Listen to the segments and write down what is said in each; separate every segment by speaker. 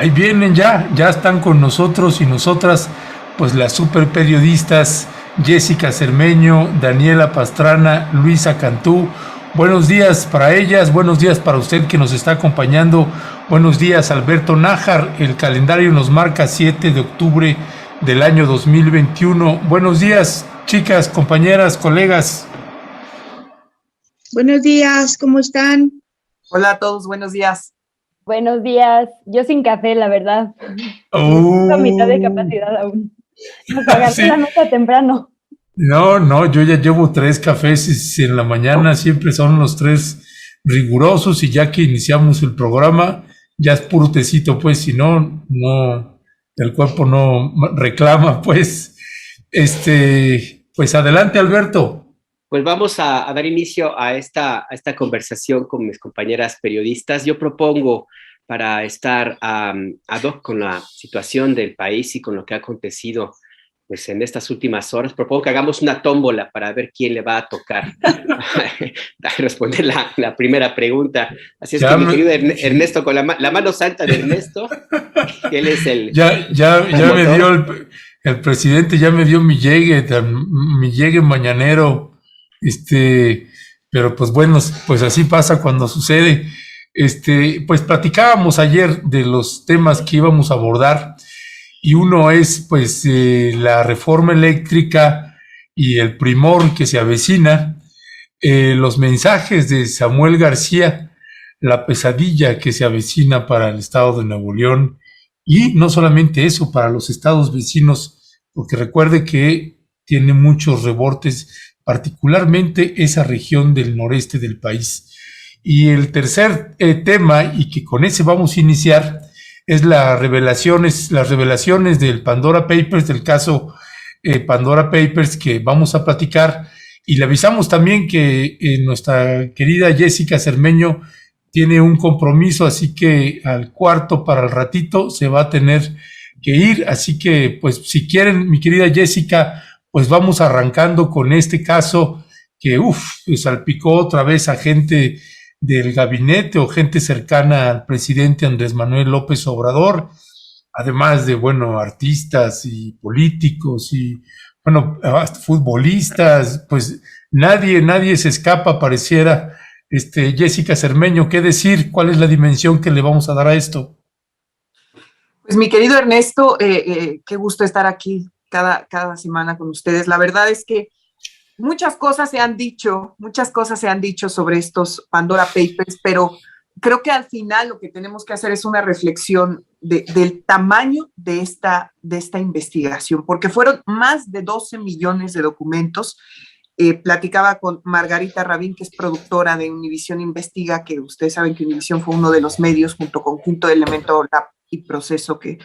Speaker 1: Ahí vienen ya están con nosotros y nosotras, pues las super periodistas Jessica Cermeño, Daniela Pastrana, Luisa Cantú. Buenos días para ellas, buenos días para usted que nos está acompañando. Buenos días, Alberto Nájar. El calendario nos marca 7 de octubre del año 2021. Buenos días, chicas, compañeras, colegas.
Speaker 2: Buenos días, ¿cómo están?
Speaker 3: Hola a todos, buenos días.
Speaker 4: Buenos días. Yo sin café, la verdad. A mitad de capacidad aún. Nos agarró sí. La nota temprano.
Speaker 1: No, yo ya llevo 3 cafés en la mañana, siempre son los 3 rigurosos y ya que iniciamos el programa, ya es puro tecito, pues, si no, el cuerpo no reclama, pues. Pues adelante, Alberto.
Speaker 5: Pues vamos a dar inicio a esta conversación con mis compañeras periodistas. Yo propongo, para estar ad hoc con la situación del país y con lo que ha acontecido pues, en estas últimas horas, propongo que hagamos una tómbola para ver quién le va a tocar responder la primera pregunta. Así es ya que mi querido Ernesto, con la mano santa de Ernesto, él es el...
Speaker 1: Ya me dio el presidente, ya me dio mi llegue mañanero. Pero pues bueno, pues así pasa cuando sucede. Pues platicábamos ayer de los temas que íbamos a abordar y uno es pues la reforma eléctrica y el primor que se avecina, los mensajes de Samuel García, la pesadilla que se avecina para el estado de Nuevo León y no solamente eso, para los estados vecinos, porque recuerde que tiene muchos rebortes, particularmente esa región del noreste del país. Y el tercer tema, y que con ese vamos a iniciar, es las revelaciones del Pandora Papers, del caso Pandora Papers, que vamos a platicar. Y le avisamos también que nuestra querida Jessica Cermeño tiene un compromiso, así que al cuarto para el ratito se va a tener que ir. Así que, pues, si quieren, mi querida Jessica, pues vamos arrancando con este caso que, salpicó otra vez a gente del gabinete o gente cercana al presidente Andrés Manuel López Obrador, además de, artistas y políticos y, hasta futbolistas, pues nadie se escapa, pareciera. Jessica Cermeño, ¿qué decir? ¿Cuál es la dimensión que le vamos a dar a esto?
Speaker 3: Pues mi querido Ernesto, qué gusto estar aquí cada semana con ustedes. La verdad es que muchas cosas se han dicho sobre estos Pandora Papers, pero creo que al final lo que tenemos que hacer es una reflexión del tamaño de esta investigación, porque fueron más de 12 millones de documentos. Platicaba con Margarita Rabín, que es productora de Univisión Investiga, que ustedes saben que Univisión fue uno de los medios junto con Quinto Elemento y Proceso que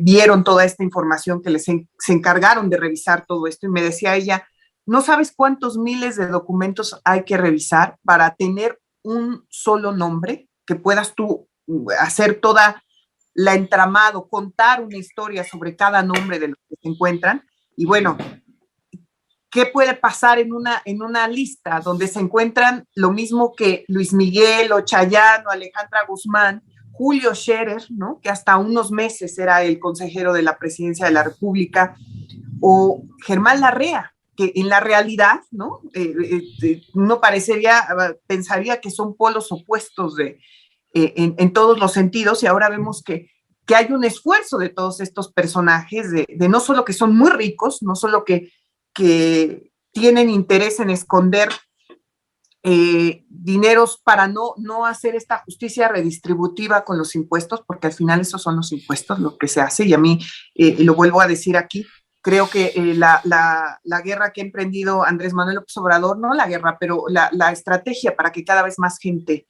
Speaker 3: vieron toda esta información, que se encargaron de revisar todo esto, y me decía ella, no sabes cuántos miles de documentos hay que revisar para tener un solo nombre, que puedas tú hacer toda la entramado, contar una historia sobre cada nombre de los que se encuentran. Y bueno, ¿qué puede pasar en una lista donde se encuentran lo mismo que Luis Miguel o Chayanne o Alejandra Guzmán, Julio Scherer, ¿no?, que hasta unos meses era el consejero de la Presidencia de la República, o Germán Larrea, que en la realidad, ¿no?, uno pensaría que son polos opuestos en todos los sentidos, y ahora vemos que hay un esfuerzo de todos estos personajes, de no solo que son muy ricos, no solo que tienen interés en esconder dineros para no hacer esta justicia redistributiva con los impuestos, porque al final esos son los impuestos lo que se hace, y a mí, lo vuelvo a decir aquí, creo que la guerra que ha emprendido Andrés Manuel López Obrador, no la guerra, pero la estrategia para que cada vez más gente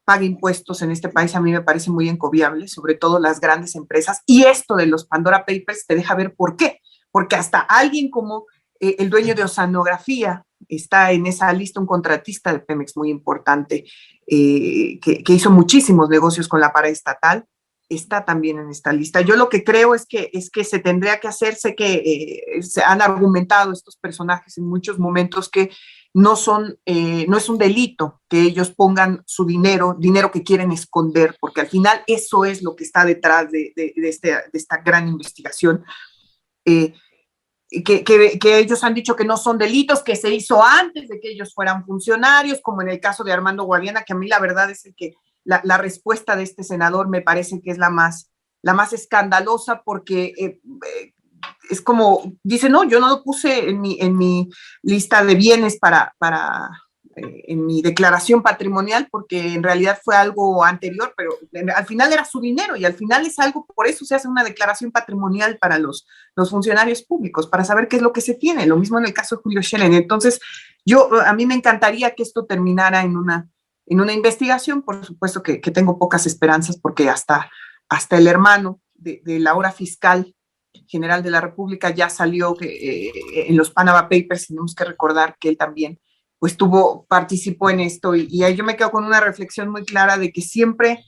Speaker 3: pague impuestos en este país, a mí me parece muy encomiable, sobre todo las grandes empresas, y esto de los Pandora Papers te deja ver por qué, porque hasta alguien como el dueño de Oceanografía está en esa lista, un contratista de Pemex muy importante, que hizo muchísimos negocios con la paraestatal, está también en esta lista. Yo lo que creo es que se tendría que hacerse, que se han argumentado estos personajes en muchos momentos, que no es un delito que ellos pongan su dinero que quieren esconder, porque al final eso es lo que está detrás de esta gran investigación. Que ellos han dicho que no son delitos, que se hizo antes de que ellos fueran funcionarios, como en el caso de Armando Guadiana, que a mí la verdad es que la respuesta de este senador me parece que es la más escandalosa, porque es como, dice, no, yo no lo puse en mi lista de bienes en mi declaración patrimonial, porque en realidad fue algo anterior, pero al final era su dinero, y al final es algo, por eso se hace una declaración patrimonial para los funcionarios públicos, para saber qué es lo que se tiene. Lo mismo en el caso de Julio Scherer. Entonces, a mí me encantaría que esto terminara en una investigación. Por supuesto que tengo pocas esperanzas, porque hasta el hermano de la ahora fiscal general de la República ya salió en los Panama Papers. Tenemos que recordar que él también pues participó en esto, y ahí yo me quedo con una reflexión muy clara de que siempre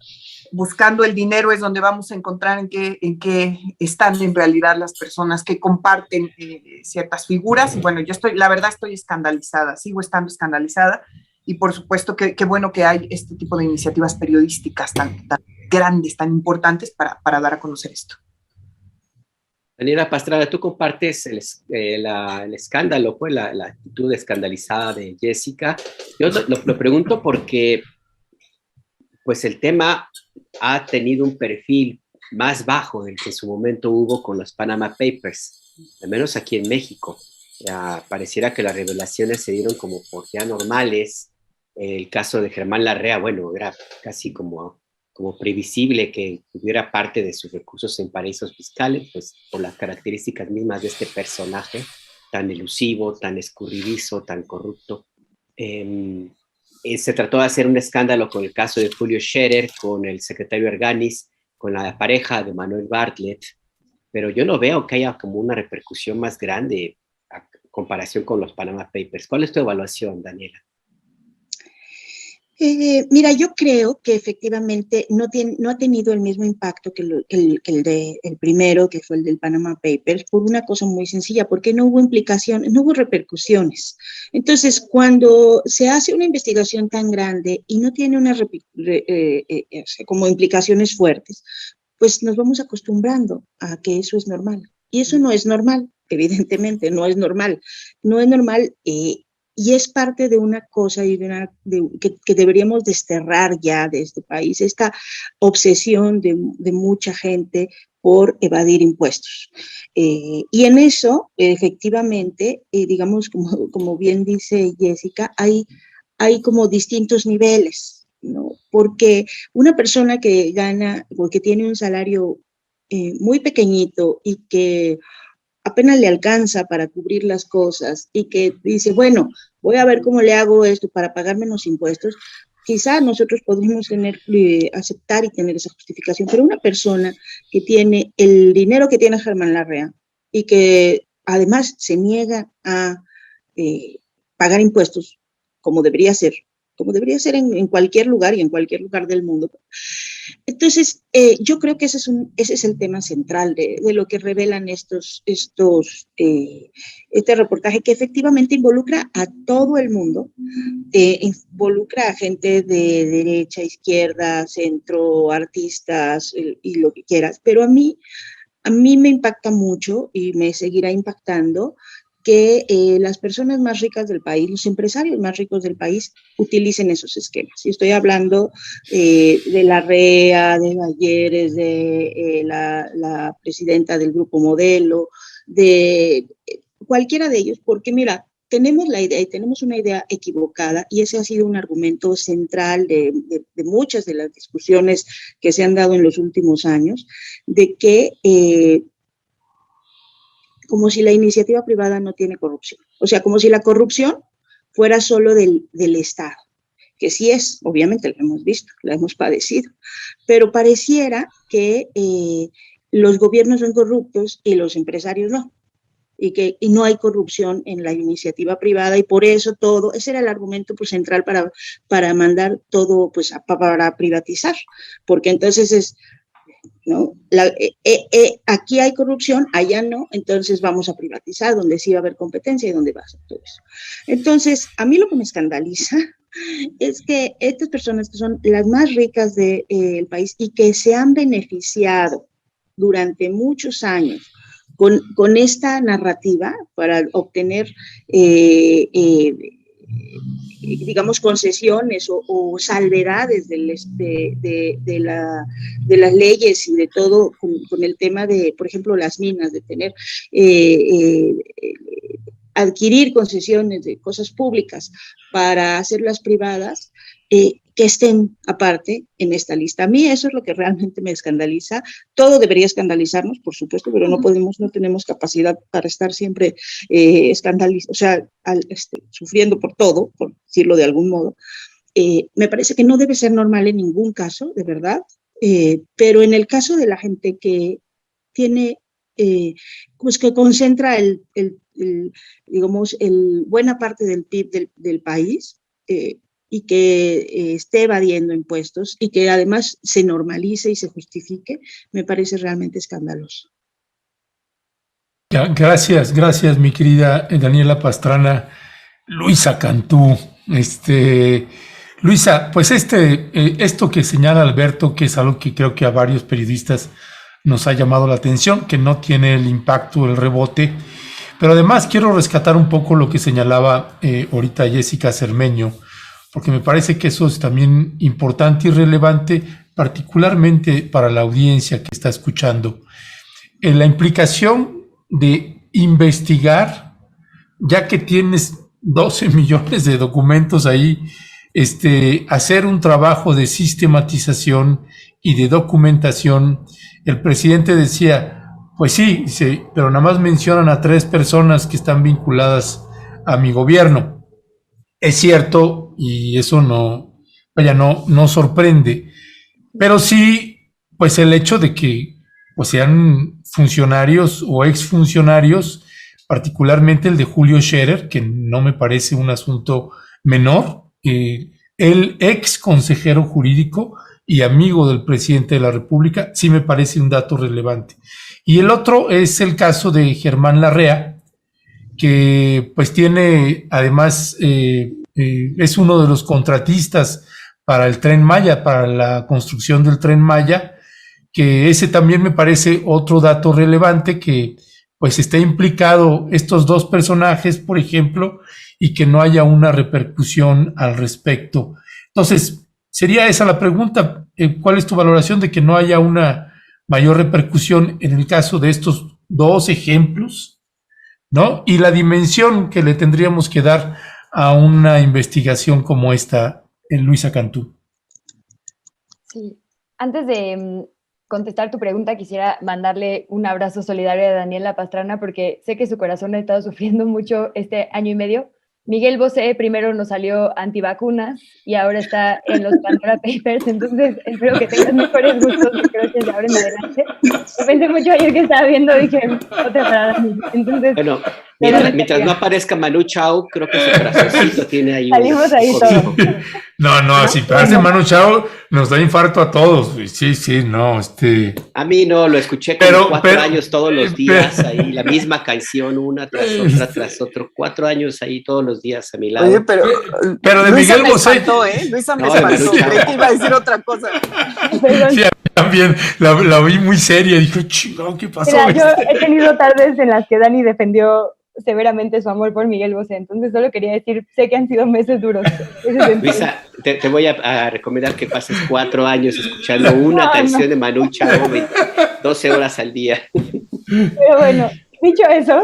Speaker 3: buscando el dinero es donde vamos a encontrar en qué están en realidad las personas que comparten ciertas figuras. Y bueno, la verdad estoy escandalizada, sigo estando escandalizada, y por supuesto que bueno que hay este tipo de iniciativas periodísticas tan grandes, tan importantes para dar a conocer esto.
Speaker 5: Daniela Pastrana, tú compartes el escándalo, pues la actitud escandalizada de Jessica. Yo lo pregunto porque pues el tema ha tenido un perfil más bajo del que en su momento hubo con los Panama Papers, al menos aquí en México. Ya pareciera que las revelaciones se dieron como por ya normales. El caso de Germán Larrea, bueno, era casi como previsible que tuviera parte de sus recursos en paraísos fiscales, pues por las características mismas de este personaje tan elusivo, tan escurridizo, tan corrupto. Se trató de hacer un escándalo con el caso de Julio Scherer, con el secretario Arganis, con la pareja de Manuel Bartlett, pero yo no veo que haya como una repercusión más grande a comparación con los Panama Papers. ¿Cuál es tu evaluación, Daniela?
Speaker 2: Mira, yo creo que efectivamente no ha tenido el mismo impacto que el primero, que fue el del Panama Papers, por una cosa muy sencilla, porque no hubo implicaciones, no hubo repercusiones. Entonces, cuando se hace una investigación tan grande y no tiene como implicaciones fuertes, pues nos vamos acostumbrando a que eso es normal. Y eso no es normal, evidentemente, no es normal. No es normal. Y es parte de una cosa que deberíamos desterrar ya de este país, esta obsesión de mucha gente por evadir impuestos. Y en eso, efectivamente, digamos, como bien dice Jessica, hay como distintos niveles, ¿no? Porque una persona que gana, porque tiene un salario muy pequeñito y que apenas le alcanza para cubrir las cosas, y que dice, bueno, voy a ver cómo le hago esto para pagar menos impuestos, quizá nosotros podríamos aceptar y tener esa justificación, pero una persona que tiene el dinero que tiene Germán Larrea y que además se niega a pagar impuestos, como debería ser en cualquier lugar y en cualquier lugar del mundo. Entonces, yo creo que ese es el tema central de lo que revelan este reportaje, que efectivamente involucra a todo el mundo, involucra a gente de derecha, izquierda, centro, artistas y lo que quieras, pero a mí me impacta mucho y me seguirá impactando que las personas más ricas del país, los empresarios más ricos del país, utilicen esos esquemas. Y estoy hablando de Larrea, de Bayeres, de la presidenta del Grupo Modelo, de cualquiera de ellos, porque mira, tenemos la idea y tenemos una idea equivocada, y ese ha sido un argumento central de muchas de las discusiones que se han dado en los últimos años, de que como si la iniciativa privada no tiene corrupción. O sea, como si la corrupción fuera solo del Estado, que sí es, obviamente lo hemos visto, lo hemos padecido, pero pareciera que los gobiernos son corruptos y los empresarios no, y no hay corrupción en la iniciativa privada, y por eso ese era el argumento pues, central para mandar todo pues, para privatizar, porque entonces ¿no? Aquí hay corrupción, allá no, entonces vamos a privatizar donde sí va a haber competencia y donde va a ser todo eso. Entonces, a mí lo que me escandaliza es que estas personas que son las más ricas del país y que se han beneficiado durante muchos años con esta narrativa para obtener digamos, concesiones o salvedades de las leyes y de todo con el tema de, por ejemplo, las minas, de tener, adquirir concesiones de cosas públicas para hacerlas privadas, que estén aparte en esta lista. A mí eso es lo que realmente me escandaliza. Todo debería escandalizarnos, por supuesto, pero no tenemos capacidad para estar siempre o sea, sufriendo por todo, por decirlo de algún modo. Me parece que no debe ser normal en ningún caso, de verdad, pero en el caso de la gente que tiene, pues que concentra digamos, buena parte del PIB del país, y que esté evadiendo impuestos y que además se normalice y se justifique, me parece realmente escandaloso.
Speaker 1: Gracias, mi querida Daniela Pastrana. Luisa Cantú, Luisa, pues esto que señala Alberto, que es algo que creo que a varios periodistas nos ha llamado la atención, que no tiene el impacto, el rebote, pero además quiero rescatar un poco lo que señalaba ahorita Jessica Cermeño, porque me parece que eso es también importante y relevante, particularmente para la audiencia que está escuchando. En la implicación de investigar, ya que tienes 12 millones de documentos ahí, hacer un trabajo de sistematización y de documentación. El presidente decía, pues sí, pero nada más mencionan a 3 personas que están vinculadas a mi gobierno. Es cierto, y eso no sorprende, pero sí, pues el hecho de que pues sean funcionarios o exfuncionarios, particularmente el de Julio Scherer, que no me parece un asunto menor, el ex consejero jurídico y amigo del presidente de la República, sí me parece un dato relevante. Y el otro es el caso de Germán Larrea, que pues tiene además, es uno de los contratistas para el Tren Maya, para la construcción del Tren Maya, que ese también me parece otro dato relevante, que pues está implicado estos 2 personajes, por ejemplo, y que no haya una repercusión al respecto. Entonces, sería esa la pregunta, ¿cuál es tu valoración de que no haya una mayor repercusión en el caso de estos 2 ejemplos, ¿no? Y la dimensión que le tendríamos que dar a una investigación como esta en Luisa Cantú.
Speaker 4: Sí, antes de contestar tu pregunta, quisiera mandarle un abrazo solidario a Daniela Pastrana, porque sé que su corazón ha estado sufriendo mucho este año y medio. Miguel Bosé primero nos salió antivacunas y ahora está en los Pandora Papers, entonces espero que tengas mejores gustos, creo que de ahora en adelante. Yo pensé mucho ayer que estaba viendo, dije, otra para Dani. Entonces,
Speaker 5: bueno, mientras no aparezca Manu Chao, creo que su corazoncito tiene ahí.
Speaker 4: Salimos ahí todos.
Speaker 1: No, si aparece Manu Chao, nos da infarto a todos. Sí, no,
Speaker 5: A mí no, lo escuché como 4 años todos los días, ahí la misma canción, una tras otra, 4 años ahí todos los días a mi lado.
Speaker 3: Oye, pero de
Speaker 5: Luisa
Speaker 3: Miguel Bosé. Luisa me espantó, creí que iba a decir otra cosa.
Speaker 1: Sí, también la vi muy seria, dijo, chingón, ¿qué pasó?
Speaker 4: Mira, yo he tenido tardes en las que Dani defendió severamente su amor por Miguel Bosé, entonces solo quería decir, sé que han sido meses duros.
Speaker 5: Luisa, te voy a recomendar que pases 4 años escuchando una canción de Manu Chao, 12 horas al día.
Speaker 4: Pero bueno, dicho eso,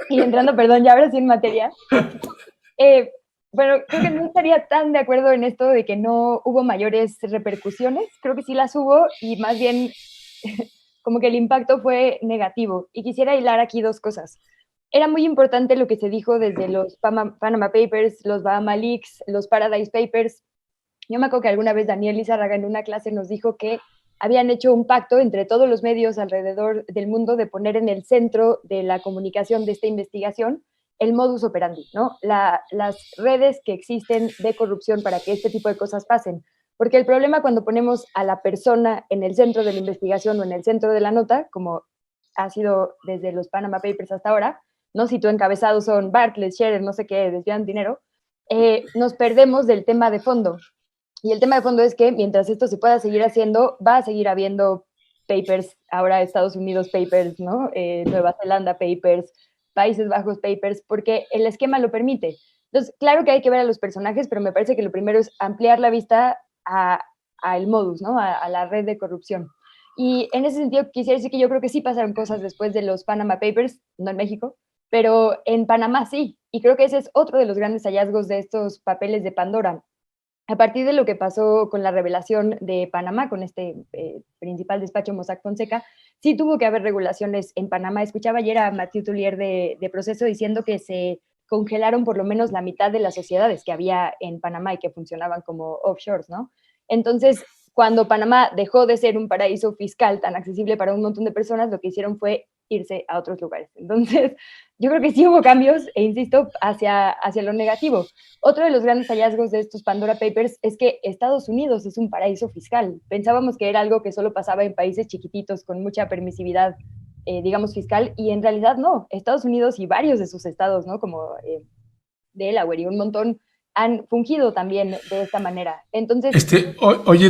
Speaker 4: y entrando, perdón, ya ahora sí en materia, bueno, creo que no estaría tan de acuerdo en esto de que no hubo mayores repercusiones, creo que sí las hubo y más bien como que el impacto fue negativo. Y quisiera hilar aquí 2 cosas. Era muy importante lo que se dijo desde los Panama Papers, los Bahama Leaks, los Paradise Papers. Yo me acuerdo que alguna vez Daniel Lizárraga en una clase nos dijo que habían hecho un pacto entre todos los medios alrededor del mundo de poner en el centro de la comunicación de esta investigación el modus operandi, ¿no? Las redes que existen de corrupción para que este tipo de cosas pasen. Porque el problema cuando ponemos a la persona en el centro de la investigación o en el centro de la nota, como ha sido desde los Panama Papers hasta ahora, ¿no? Si tu encabezado son Barclays, Scherer, no sé qué, desvían dinero, nos perdemos del tema de fondo. Y el tema de fondo es que mientras esto se pueda seguir haciendo, va a seguir habiendo papers, ahora Estados Unidos papers, ¿no? Nueva Zelanda papers, Países Bajos papers, porque el esquema lo permite. Entonces, claro que hay que ver a los personajes, pero me parece que lo primero es ampliar la vista a el modus, ¿no? A la red de corrupción. Y en ese sentido, quisiera decir que yo creo que sí pasaron cosas después de los Panama Papers, no en México, pero en Panamá sí. Y creo que ese es otro de los grandes hallazgos de estos papeles de Pandora. A partir de lo que pasó con la revelación de Panamá, con este principal despacho Mossack Fonseca, sí tuvo que haber regulaciones en Panamá. Escuchaba ayer a Mathieu Tullier de Proceso diciendo que se congelaron por lo menos la mitad de las sociedades que había en Panamá y que funcionaban como offshores, ¿no? Entonces, cuando Panamá dejó de ser un paraíso fiscal tan accesible para un montón de personas, lo que hicieron fue irse a otros lugares. Entonces, yo creo que sí hubo cambios, e insisto, hacia lo negativo. Otro de los grandes hallazgos de estos Pandora Papers es que Estados Unidos es un paraíso fiscal. Pensábamos que era algo que solo pasaba en países chiquititos con mucha permisividad, digamos, fiscal, y en realidad no. Estados Unidos y varios de sus estados, ¿no? Como Delaware y un montón, han fungido también de esta manera. Entonces...
Speaker 1: Oye,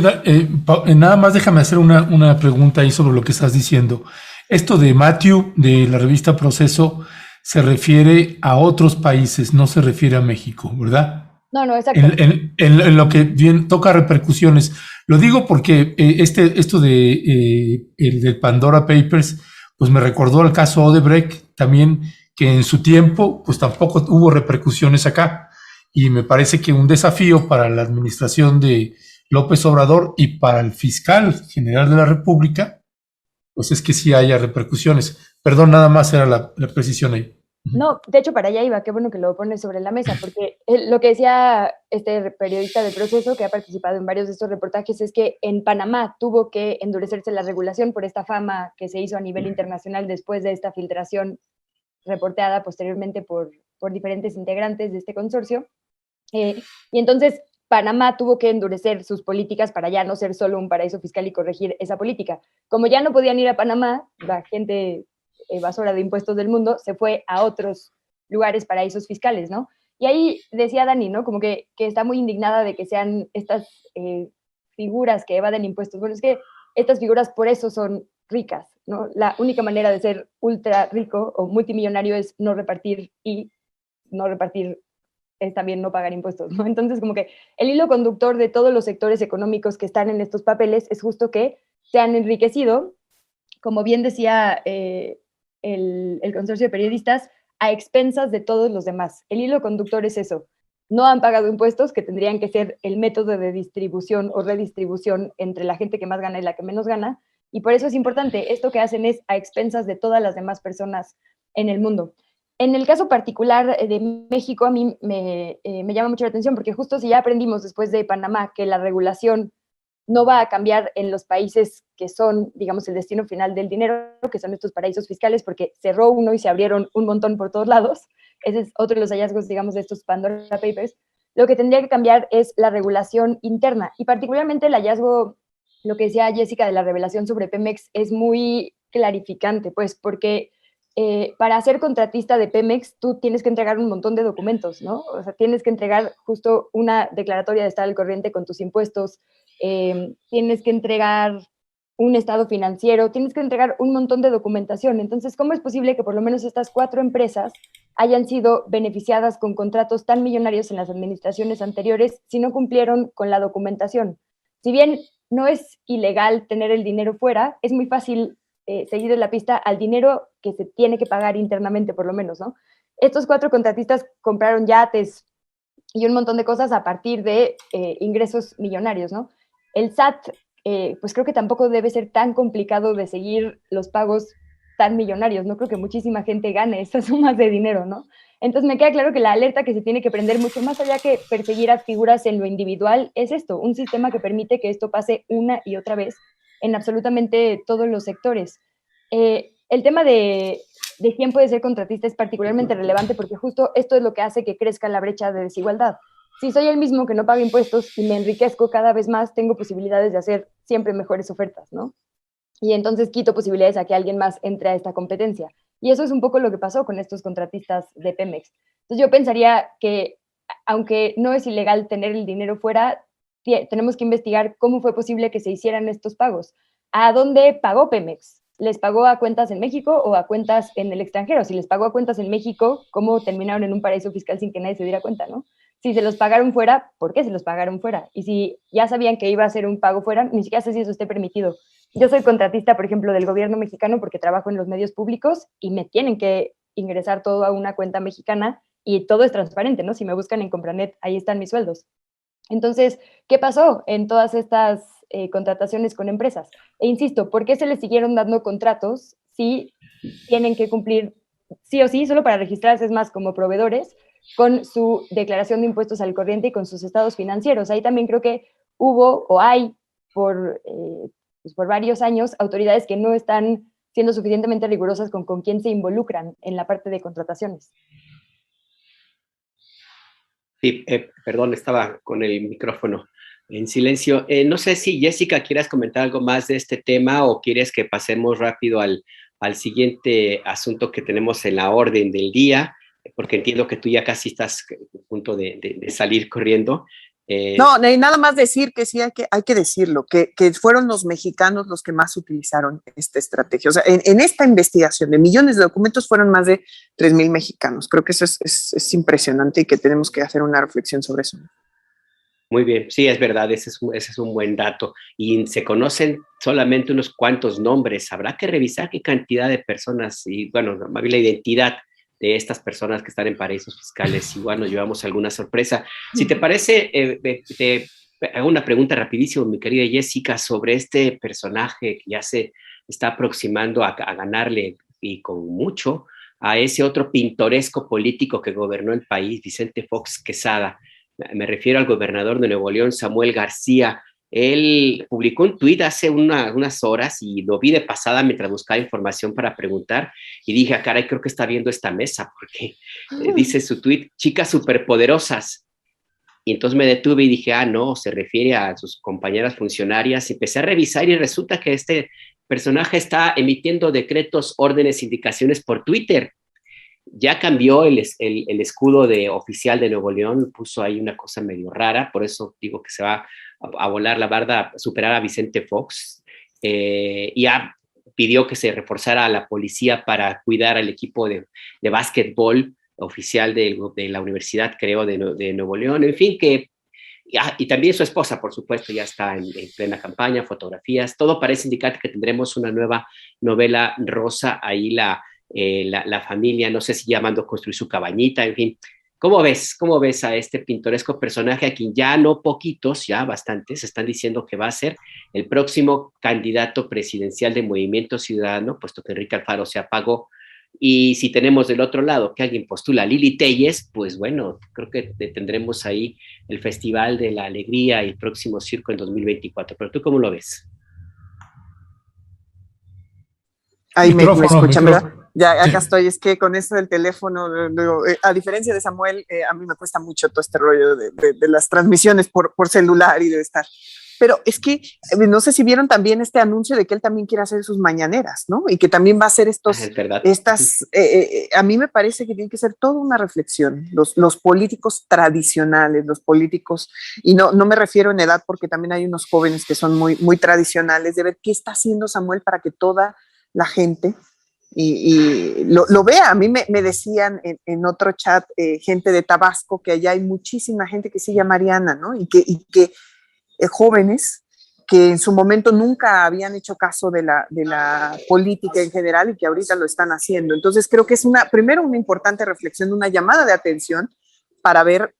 Speaker 1: nada más déjame hacer una pregunta ahí sobre lo que estás diciendo. Esto de Matthew, de la revista Proceso, se refiere a otros países, no se refiere a México, ¿verdad?
Speaker 4: No, exacto.
Speaker 1: En lo que bien toca repercusiones. Lo digo porque esto de el de Pandora Papers, pues me recordó al caso Odebrecht también, que en su tiempo, pues tampoco hubo repercusiones acá. Y me parece que un desafío para la administración de López Obrador y para el fiscal general de la República, pues es que sí haya repercusiones. Perdón, nada más era la precisión ahí.
Speaker 4: No, de hecho para allá iba, qué bueno que lo pones sobre la mesa, porque lo que decía este periodista del Proceso, que ha participado en varios de estos reportajes, es que en Panamá tuvo que endurecerse la regulación por esta fama que se hizo a nivel internacional después de esta filtración reporteada posteriormente por diferentes integrantes de este consorcio. Y entonces Panamá tuvo que endurecer sus políticas para ya no ser solo un paraíso fiscal y corregir esa política. Como ya no podían ir a Panamá, la gente evasora de impuestos del mundo se fue a otros lugares, paraísos fiscales, ¿no? Y ahí decía Dani, ¿no? Como que está muy indignada de que sean estas figuras que evaden impuestos. Bueno, es que estas figuras por eso son ricas, ¿no? La única manera de ser ultra rico o multimillonario es no repartir, y no repartir es también no pagar impuestos, ¿no? Entonces, como que el hilo conductor de todos los sectores económicos que están en estos papeles es justo que se han enriquecido, como bien decía el consorcio de periodistas, a expensas de todos los demás. El hilo conductor es eso. No han pagado impuestos, que tendrían que ser el método de distribución o redistribución entre la gente que más gana y la que menos gana, y por eso es importante. Esto que hacen es a expensas de todas las demás personas en el mundo. En el caso particular de México, a mí me llama mucho la atención, porque justo si ya aprendimos después de Panamá que la regulación no va a cambiar en los países que son, digamos, el destino final del dinero, que son estos paraísos fiscales, porque cerró uno y se abrieron un montón por todos lados. Ese es otro de los hallazgos, digamos, de estos Pandora Papers. Lo que tendría que cambiar es la regulación interna, y particularmente el hallazgo, lo que decía Jessica de la revelación sobre Pemex, es muy clarificante, pues, porque para ser contratista de Pemex, tú tienes que entregar un montón de documentos, ¿no? O sea, tienes que entregar justo una declaratoria de estar al corriente con tus impuestos, tienes que entregar un estado financiero, tienes que entregar un montón de documentación. Entonces, ¿cómo es posible que por lo menos estas 4 empresas hayan sido beneficiadas con contratos tan millonarios en las administraciones anteriores si no cumplieron con la documentación? Si bien no es ilegal tener el dinero fuera, es muy fácil seguir en la pista al dinero que se tiene que pagar internamente, por lo menos, ¿no? Estos 4 contratistas compraron yates y un montón de cosas a partir de ingresos millonarios, ¿no? El SAT, pues creo que tampoco debe ser tan complicado de seguir los pagos tan millonarios. No creo que muchísima gente gane estas sumas de dinero, ¿no? Entonces me queda claro que la alerta que se tiene que prender, mucho más allá que perseguir a figuras en lo individual, es esto, un sistema que permite que esto pase una y otra vez en absolutamente todos los sectores. El tema de quién puede ser contratista es particularmente relevante, porque justo esto es lo que hace que crezca la brecha de desigualdad. si soy el mismo que no paga impuestos y me enriquezco cada vez más, tengo posibilidades de hacer siempre mejores ofertas, ¿no? Y entonces quito posibilidades a que alguien más entre a esta competencia. Y eso es un poco lo que pasó con estos contratistas de Pemex. Entonces yo pensaría que, aunque no es ilegal tener el dinero fuera, tenemos que investigar cómo fue posible que se hicieran estos pagos. ¿A dónde pagó Pemex? ¿Les pagó a cuentas en México o a cuentas en el extranjero? Si les pagó a cuentas en México, ¿cómo terminaron en un paraíso fiscal sin que nadie se diera cuenta, no? Si se los pagaron fuera, ¿por qué se los pagaron fuera? Y si ya sabían que iba a ser un pago fuera, ni siquiera sé si eso esté permitido. Yo soy contratista, por ejemplo, del gobierno mexicano porque trabajo en los medios públicos y me tienen que ingresar todo a una cuenta mexicana y todo es transparente, ¿no? Si me buscan en Compranet, ahí están mis sueldos. Entonces, ¿qué pasó en todas estas contrataciones con empresas? E insisto, ¿por qué se les siguieron dando contratos si tienen que cumplir sí o sí, solo para registrarse, es más, como proveedores, con su declaración de impuestos al corriente y con sus estados financieros? Ahí también creo que hubo o hay por varios años autoridades que no están siendo suficientemente rigurosas con quién se involucran en la parte de contrataciones.
Speaker 5: Sí, perdón, estaba con el micrófono en silencio. No sé si Jessica quieras comentar algo más de este tema o quieres que pasemos rápido al siguiente asunto que tenemos en la orden del día, porque entiendo que tú ya casi estás a punto de salir corriendo.
Speaker 3: No, nada más decir que sí hay que decirlo, que fueron los mexicanos los que más utilizaron esta estrategia. O sea, en esta investigación de millones de documentos fueron más de 3,000 mexicanos. Creo que eso es impresionante y que tenemos que hacer una reflexión sobre eso.
Speaker 5: Muy bien, sí, es verdad, ese es un buen dato. Y se conocen solamente unos cuantos nombres. Habrá que revisar qué cantidad de personas y, bueno, más bien la identidad de estas personas que están en paraísos fiscales. Igual nos llevamos alguna sorpresa. Si te parece, te hago una pregunta rapidísimo, mi querida Jessica, sobre este personaje que ya se está aproximando a ganarle y con mucho a ese otro pintoresco político que gobernó el país, Vicente Fox Quesada. Me refiero al gobernador de Nuevo León, Samuel García. Él publicó un tuit hace unas horas y lo vi de pasada mientras buscaba información para preguntar y dije, caray, creo que está viendo esta mesa porque dice su tuit, chicas superpoderosas. Y entonces me detuve y dije, no, se refiere a sus compañeras funcionarias. Empecé a revisar y resulta que este personaje está emitiendo decretos, órdenes, indicaciones por Twitter. Ya cambió el escudo oficial de Nuevo León, puso ahí una cosa medio rara, por eso digo que se va a volar la barda, superar a Vicente Fox. Ya pidió que se reforzara a la policía para cuidar al equipo de básquetbol oficial de la universidad, creo, de Nuevo León. En fin, y también su esposa, por supuesto, ya está en plena campaña, fotografías. Todo parece indicar que tendremos una nueva novela rosa ahí, la familia, no sé si ya mandó construir su cabañita, en fin. ¿Cómo ves a este pintoresco personaje a quien ya no poquitos, ya bastantes, están diciendo que va a ser el próximo candidato presidencial de Movimiento Ciudadano, puesto que Enrique Alfaro se apagó? Y si tenemos del otro lado que alguien postula a Lili Téllez, pues bueno, creo que tendremos ahí el Festival de la Alegría y el próximo circo en 2024. ¿Pero tú cómo lo ves?
Speaker 3: Ahí me escuchan, ¿verdad? Ya, acá estoy. Es que con esto del teléfono, a diferencia de Samuel, a mí me cuesta mucho todo este rollo de las transmisiones por celular y de estar. Pero es que no sé si vieron también este anuncio de que él también quiere hacer sus mañaneras, ¿no? Y que también va a hacer a mí me parece que tiene que ser toda una reflexión. Los políticos tradicionales, los políticos, y no me refiero en edad porque también hay unos jóvenes que son muy, muy tradicionales, de ver qué está haciendo Samuel para que toda la gente y lo vea. A mí me decían en otro chat, gente de Tabasco, que allá hay muchísima gente que sigue a Mariana, ¿no? Y que jóvenes que en su momento nunca habían hecho caso de la política en general y que ahorita lo están haciendo. Entonces creo que es primero una importante reflexión, una llamada de atención para ver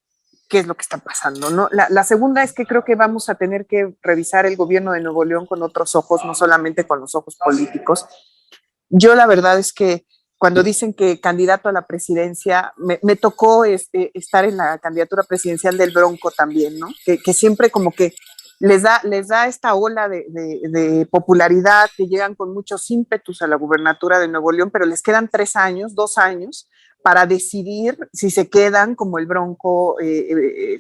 Speaker 3: qué es lo que está pasando, ¿no? La segunda es que creo que vamos a tener que revisar el gobierno de Nuevo León con otros ojos, no solamente con los ojos políticos. Yo la verdad es que cuando dicen que candidato a la presidencia, me tocó estar en la candidatura presidencial del Bronco también, ¿no? Que siempre como que les da esta ola de popularidad, que llegan con muchos ímpetus a la gubernatura de Nuevo León, pero les quedan 2 años para decidir si se quedan, como el Bronco,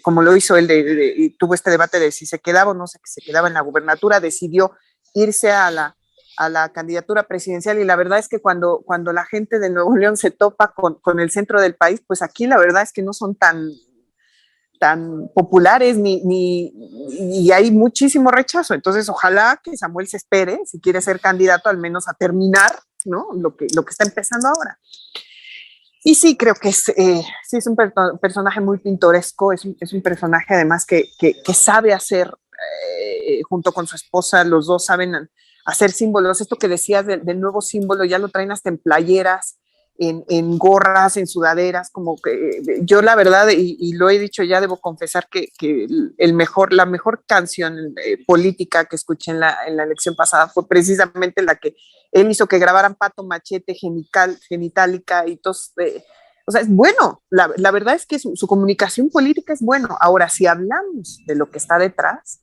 Speaker 3: como lo hizo él, tuvo este debate de si se quedaba o no se quedaba en la gubernatura, decidió irse a la candidatura presidencial, y la verdad es que cuando la gente de Nuevo León se topa con el centro del país, pues aquí la verdad es que no son tan populares y hay muchísimo rechazo. Entonces, ojalá que Samuel se espere, si quiere ser candidato, al menos a terminar, ¿no?, lo que está empezando ahora. Y sí, creo que sí es un personaje muy pintoresco, es un personaje además que sabe hacer, junto con su esposa, los dos saben hacer símbolos. Esto que decías del nuevo símbolo, ya lo traen hasta en playeras, en gorras, en sudaderas, como que yo la verdad, y lo he dicho ya, debo confesar que la mejor canción política que escuché en la elección pasada fue precisamente la que él hizo que grabaran Pato Machete, Genitalica y todos. O sea, es bueno, la verdad es que su comunicación política es bueno. Ahora, si hablamos de lo que está detrás,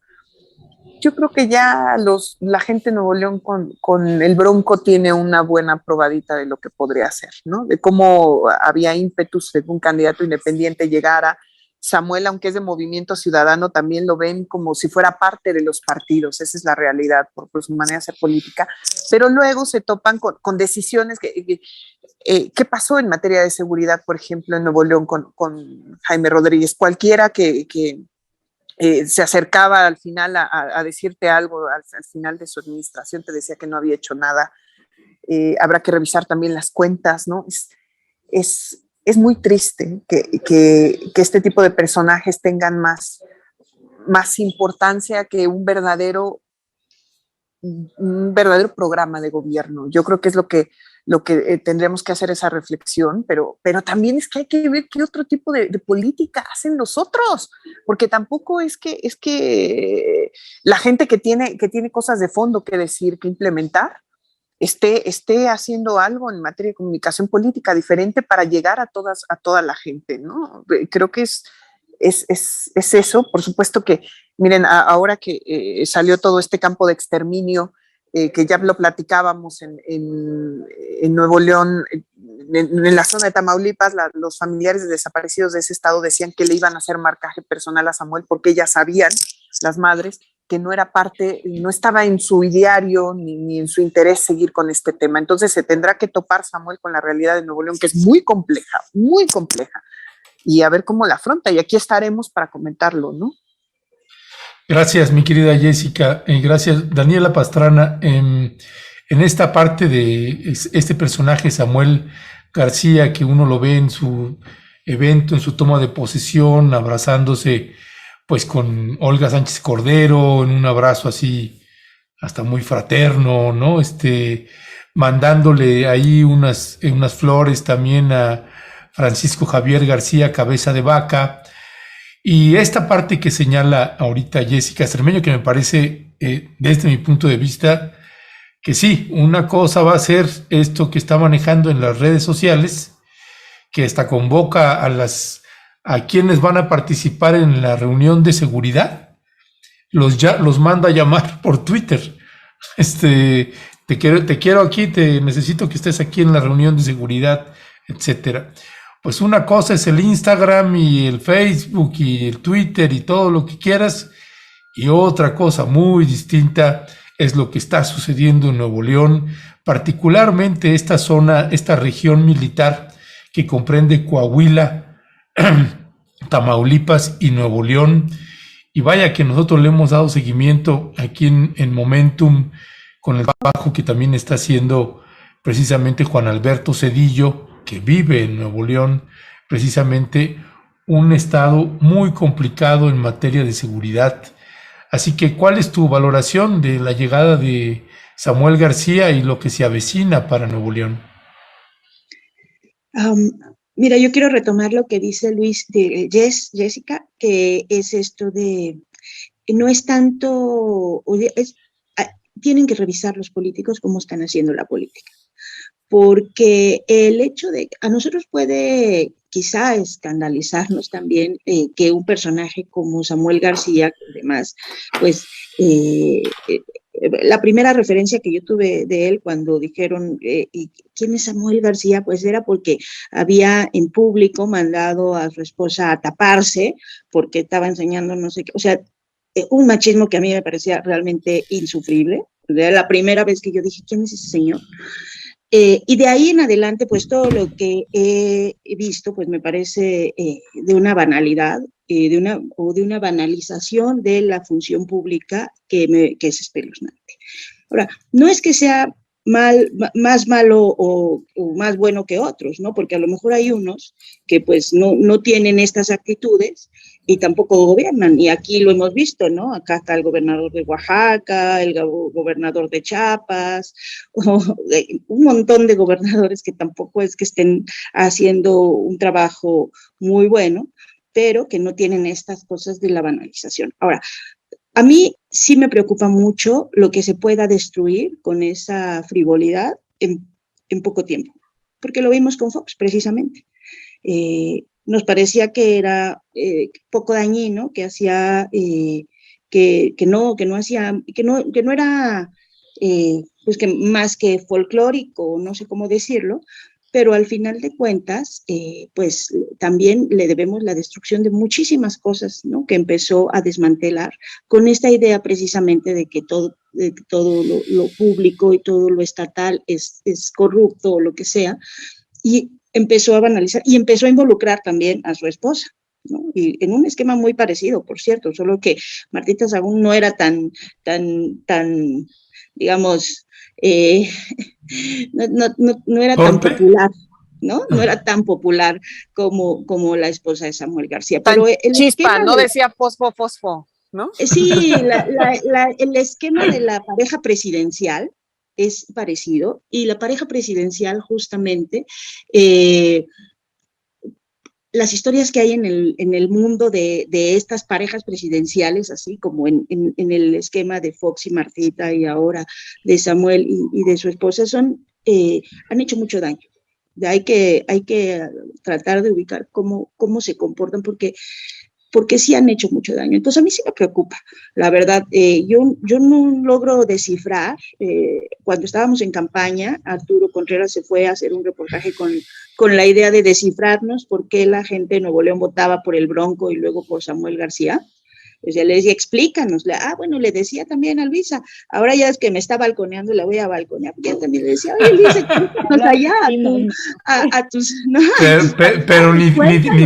Speaker 3: yo creo que ya la gente de Nuevo León con el Bronco tiene una buena probadita de lo que podría hacer, ¿no? De cómo había ímpetus de que un candidato independiente llegara. Samuel, aunque es de Movimiento Ciudadano, también lo ven como si fuera parte de los partidos. Esa es la realidad por su manera de hacer política. Pero luego se topan con decisiones ¿qué pasó en materia de seguridad, por ejemplo, en Nuevo León con Jaime Rodríguez? Cualquiera que se acercaba al final a decirte algo, al final de su administración te decía que no había hecho nada. Habrá que revisar también las cuentas, ¿no? Es muy triste que este tipo de personajes tengan más importancia que un verdadero programa de gobierno. Yo creo que es lo que tendremos que hacer, esa reflexión, pero también es que hay que ver qué otro tipo de política hacen los otros, porque tampoco es que la gente que tiene cosas de fondo que decir, que implementar, esté haciendo algo en materia de comunicación política diferente para llegar a toda la gente, ¿no? Creo que es eso. Por supuesto que, miren, ahora que salió todo este campo de exterminio, que ya lo platicábamos en Nuevo León, en la zona de Tamaulipas, los familiares de desaparecidos de ese estado decían que le iban a hacer marcaje personal a Samuel porque ellas sabían, las madres, que no era parte, no estaba en su ideario ni en su interés seguir con este tema. Entonces se tendrá que topar Samuel con la realidad de Nuevo León, que es muy compleja, y a ver cómo la afronta, y aquí estaremos para comentarlo, ¿no?
Speaker 1: Gracias, mi querida Jessica. Gracias, Daniela Pastrana. En esta parte de este personaje, Samuel García, que uno lo ve en su evento, en su toma de posesión, abrazándose pues con Olga Sánchez Cordero, en un abrazo así hasta muy fraterno, ¿no? Mandándole ahí unas flores también a Francisco Javier García Cabeza de Vaca. Y esta parte que señala ahorita Jessica Cermeño, que me parece, desde mi punto de vista, que sí, una cosa va a ser esto que está manejando en las redes sociales, que hasta convoca a quienes van a participar en la reunión de seguridad, los manda a llamar por Twitter. Te quiero aquí, necesito que estés aquí en la reunión de seguridad, etcétera. Pues una cosa es el Instagram y el Facebook y el Twitter y todo lo que quieras, y otra cosa muy distinta es lo que está sucediendo en Nuevo León, particularmente esta zona, esta región militar que comprende Coahuila, Tamaulipas y Nuevo León. Y vaya que nosotros le hemos dado seguimiento aquí en Momentum con el trabajo que también está haciendo precisamente Juan Alberto Cedillo, que vive en Nuevo León, precisamente un estado muy complicado en materia de seguridad. Así que, ¿cuál es tu valoración de la llegada de Samuel García y lo que se avecina para Nuevo León?
Speaker 2: Mira, yo quiero retomar lo que dice Jessica, que es esto de, no es tanto, tienen que revisar los políticos cómo están haciendo la política. Porque el hecho de, a nosotros puede quizá escandalizarnos también que un personaje como Samuel García, además, pues la primera referencia que yo tuve de él cuando dijeron, ¿y quién es Samuel García? Pues era porque había en público mandado a su esposa a taparse porque estaba enseñando no sé qué, o sea, un machismo que a mí me parecía realmente insufrible. Era la primera vez que yo dije, ¿quién es ese señor? Y de ahí en adelante, pues todo lo que he visto, pues me parece de una banalidad, de una banalización de la función pública que es espeluznante. Ahora, no es que sea más malo o más bueno que otros, ¿no? Porque a lo mejor hay unos que pues no tienen estas actitudes y tampoco gobiernan. Y aquí lo hemos visto, ¿no? Acá está el gobernador de Oaxaca, el gobernador de Chiapas, un montón de gobernadores que tampoco es que estén haciendo un trabajo muy bueno, pero que no tienen estas cosas de la banalización. Ahora, a mí sí me preocupa mucho lo que se pueda destruir con esa frivolidad en poco tiempo, porque lo vimos con Fox precisamente. Nos parecía que era poco dañino, que hacía, que no era pues que más que folclórico, no sé cómo decirlo, pero al final de cuentas, pues también le debemos la destrucción de muchísimas cosas, ¿no? Que empezó a desmantelar con esta idea precisamente de que todo lo público y todo lo estatal es corrupto o lo que sea, y empezó a banalizar y empezó a involucrar también a su esposa, ¿no? Y en un esquema muy parecido, por cierto, solo que Martita Sagún no era tan, digamos, no era tan popular, ¿no? No era tan popular como la esposa de Samuel García.
Speaker 3: Tan
Speaker 2: Pero el
Speaker 3: chispa, no decía fosfo, ¿no?
Speaker 2: Sí, el esquema de la pareja presidencial es parecido, y la pareja presidencial justamente, las historias que hay en el mundo de estas parejas presidenciales, así como en el esquema de Fox y Martita y ahora de Samuel y de su esposa, han hecho mucho daño. Hay que tratar de ubicar cómo se comportan, porque sí han hecho mucho daño. Entonces a mí sí me preocupa, la verdad. Yo no logro descifrar, cuando estábamos en campaña, Arturo Contreras se fue a hacer un reportaje con la idea de descifrarnos por qué la gente de Nuevo León votaba por el Bronco y luego por Samuel García. Pues ya le decía, explícanos. Bueno, le decía también a Luisa, ahora ya es que me está balconeando, la voy a balconear, porque yo también le decía, oye Luisa, explícanos allá a tus... No,
Speaker 1: pero ni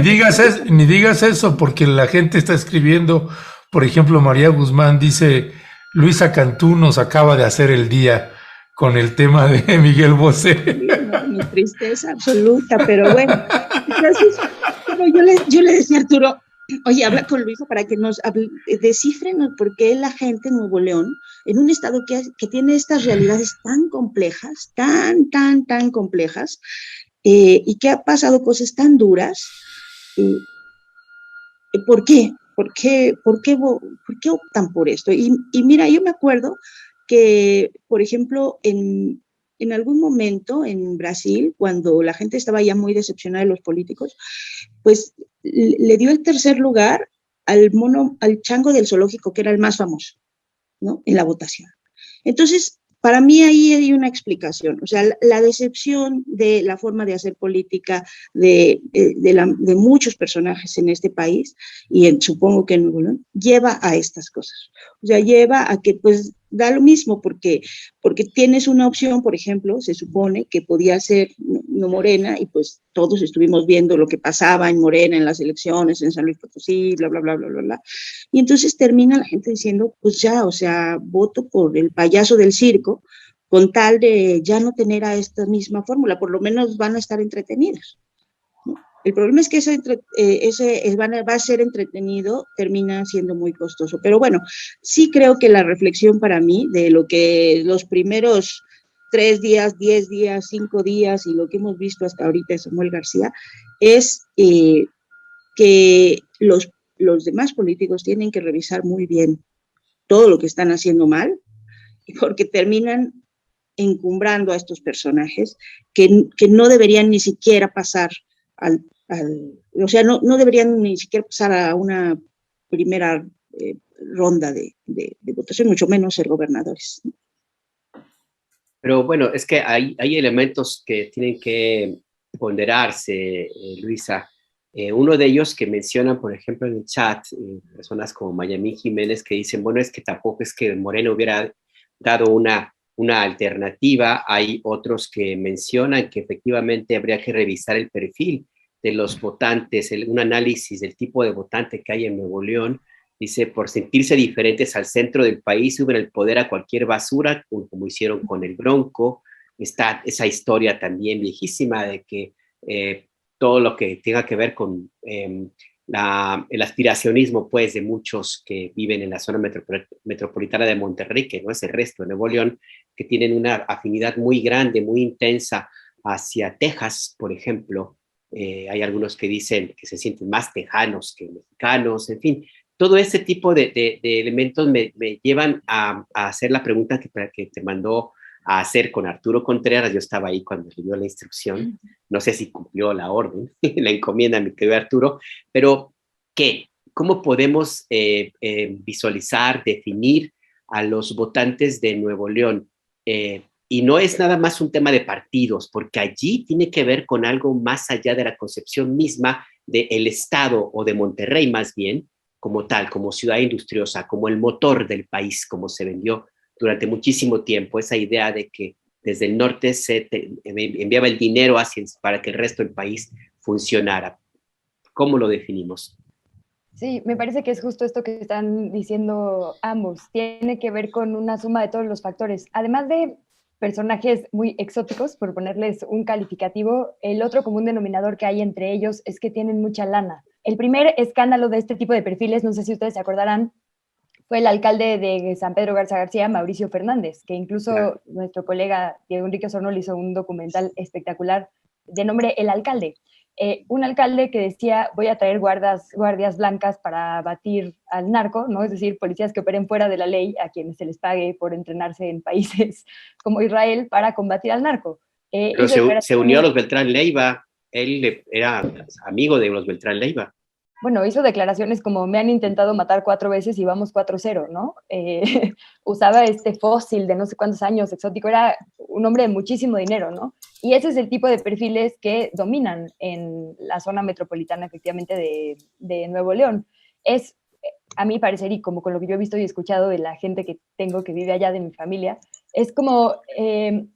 Speaker 1: digas eso, porque la gente está escribiendo, por ejemplo, María Guzmán dice, Luisa Cantú nos acaba de hacer el día con el tema de Miguel Bosé.
Speaker 2: Sí, no, mi tristeza absoluta, pero bueno. Entonces, pero yo le decía a Arturo, oye, habla con Luisa para que nos descifren por qué la gente en Nuevo León, en un estado que tiene estas realidades tan complejas, tan complejas, y que ha pasado cosas tan duras, ¿por qué? ¿Por qué optan por esto? Y mira, yo me acuerdo que, por ejemplo, en algún momento en Brasil, cuando la gente estaba ya muy decepcionada de los políticos, pues le dio el tercer lugar al chango del zoológico, que era el más famoso, ¿no? En la votación. Entonces, para mí ahí hay una explicación, o sea, la decepción de la forma de hacer política de muchos personajes en este país, y supongo que en Nuevo León, lleva a estas cosas. O sea, lleva a que pues da lo mismo, porque tienes una opción, por ejemplo, se supone que podía ser no Morena, y pues todos estuvimos viendo lo que pasaba en Morena, en las elecciones, en San Luis Potosí, bla, bla, bla, bla, bla, bla. Y entonces termina la gente diciendo, pues ya, o sea, voto por el payaso del circo, con tal de ya no tener a esta misma fórmula, por lo menos van a estar entretenidos. El problema es que va a ser entretenido, termina siendo muy costoso. Pero bueno, sí creo que la reflexión para mí de lo que los primeros 3 días, 10 días, 5 días y lo que hemos visto hasta ahorita de Samuel García es que los demás políticos tienen que revisar muy bien todo lo que están haciendo mal, porque terminan encumbrando a estos personajes que no deberían ni siquiera pasar o sea, no deberían ni siquiera pasar a una primera ronda de votación, mucho menos ser gobernadores.
Speaker 5: Pero bueno, es que hay elementos que tienen que ponderarse, Luisa. Uno de ellos que mencionan, por ejemplo, en el chat, personas como Mayamín Jiménez que dicen, bueno, es que tampoco es que Moreno hubiera dado una alternativa. Hay otros que mencionan que efectivamente habría que revisar el perfil de los votantes, un análisis del tipo de votante que hay en Nuevo León. Dice, por sentirse diferentes al centro del país, suben el poder a cualquier basura, como hicieron con el Bronco. Está esa historia también viejísima de que todo lo que tenga que ver con el aspiracionismo, pues, de muchos que viven en la zona metropolitana de Monterrey, que no es el resto de Nuevo León, que tienen una afinidad muy grande, muy intensa hacia Texas, por ejemplo. Hay algunos que dicen que se sienten más tejanos que mexicanos, en fin. Todo ese tipo de elementos me llevan a hacer la pregunta que te mandó a hacer con Arturo Contreras. Yo estaba ahí cuando le dio la instrucción. No sé si cumplió la orden, la encomienda, mi querido Arturo, pero ¿qué? ¿Cómo podemos visualizar, definir a los votantes de Nuevo León? Y no es nada más un tema de partidos, porque allí tiene que ver con algo más allá de la concepción misma del Estado o de Monterrey más bien, como tal, como ciudad industriosa, como el motor del país, como se vendió durante muchísimo tiempo, esa idea de que desde el norte se enviaba el dinero para que el resto del país funcionara. ¿Cómo lo definimos?
Speaker 4: Sí, me parece que es justo esto que están diciendo ambos. Tiene que ver con una suma de todos los factores. Además de personajes muy exóticos, por ponerles un calificativo, el otro común denominador que hay entre ellos es que tienen mucha lana. El primer escándalo de este tipo de perfiles, no sé si ustedes se acordarán, fue el alcalde de San Pedro Garza García, Mauricio Fernández, que incluso nuestro colega Diego Enrique Osorno le hizo un documental espectacular de nombre El Alcalde. Un alcalde que decía, voy a traer guardias blancas para batir al narco, ¿no? Es decir, policías que operen fuera de la ley, a quienes se les pague por entrenarse en países como Israel para combatir al narco.
Speaker 5: Pero se unió a los Beltrán Leiva, él era amigo de los Beltrán Leiva.
Speaker 4: Bueno, hizo declaraciones como me han intentado matar 4 veces y vamos 4-0, ¿no? Usaba este fósil de no sé cuántos años, exótico, era un hombre de muchísimo dinero, ¿no? Y ese es el tipo de perfiles que dominan en la zona metropolitana, efectivamente, de Nuevo León. Es, a mi parecer, y como con lo que yo he visto y escuchado de la gente que tengo que vive allá de mi familia, es como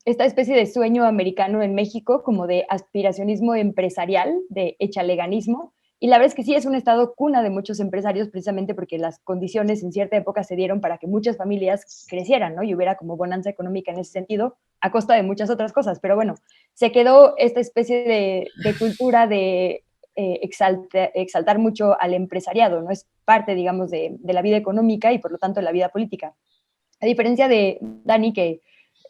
Speaker 4: esta especie de sueño americano en México, como de aspiracionismo empresarial, de echaleganismo. Y la verdad es que sí es un estado cuna de muchos empresarios, precisamente porque las condiciones en cierta época se dieron para que muchas familias crecieran, ¿no? Y hubiera como bonanza económica en ese sentido, a costa de muchas otras cosas. Pero bueno, se quedó esta especie de cultura de exaltar mucho al empresariado, ¿no? Es parte, digamos, de la vida económica y por lo tanto de la vida política. A diferencia de Dani, que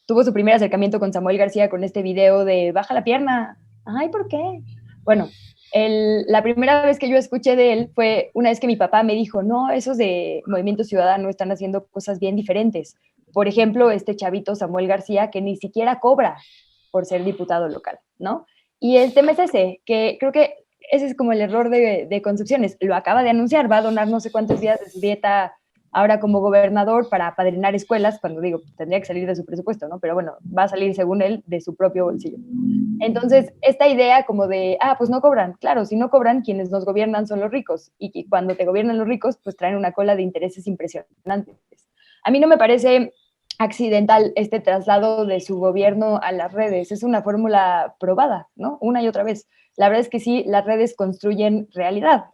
Speaker 4: tuvo su primer acercamiento con Samuel García con este video de baja la pierna. Ay, ¿por qué? Bueno, la primera vez que yo escuché de él fue una vez que mi papá me dijo, no, esos de Movimiento Ciudadano están haciendo cosas bien diferentes. Por ejemplo, este chavito Samuel García, que ni siquiera cobra por ser diputado local, ¿no? Y el tema es ese, que creo que ese es como el error de concepciones. Lo acaba de anunciar, va a donar no sé cuántos días de su dieta ahora como gobernador para apadrinar escuelas, cuando digo, tendría que salir de su presupuesto, ¿no? Pero bueno, va a salir, según él, de su propio bolsillo. Entonces, esta idea como de, pues no cobran. Claro, si no cobran, quienes nos gobiernan son los ricos. Y cuando te gobiernan los ricos, pues traen una cola de intereses impresionantes. A mí no me parece accidental este traslado de su gobierno a las redes. Es una fórmula probada, ¿no? Una y otra vez. La verdad es que sí, las redes construyen realidad.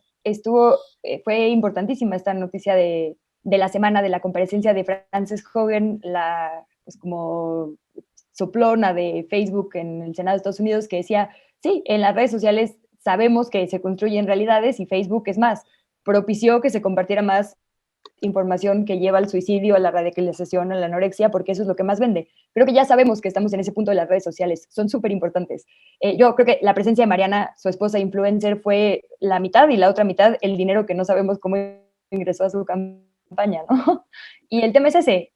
Speaker 4: Fue importantísima esta noticia de la semana de la comparecencia de Frances Hogan, la pues como soplona de Facebook en el Senado de Estados Unidos, que decía, sí, en las redes sociales sabemos que se construyen realidades y Facebook, es más, propició que se compartiera más información que lleva al suicidio, a la radicalización, a la anorexia, porque eso es lo que más vende. Creo que ya sabemos que estamos en ese punto de las redes sociales, son súper importantes. Yo creo que la presencia de Mariana, su esposa influencer, fue la mitad y la otra mitad el dinero que no sabemos cómo ingresó a su campaña, ¿no? Y el tema es ese,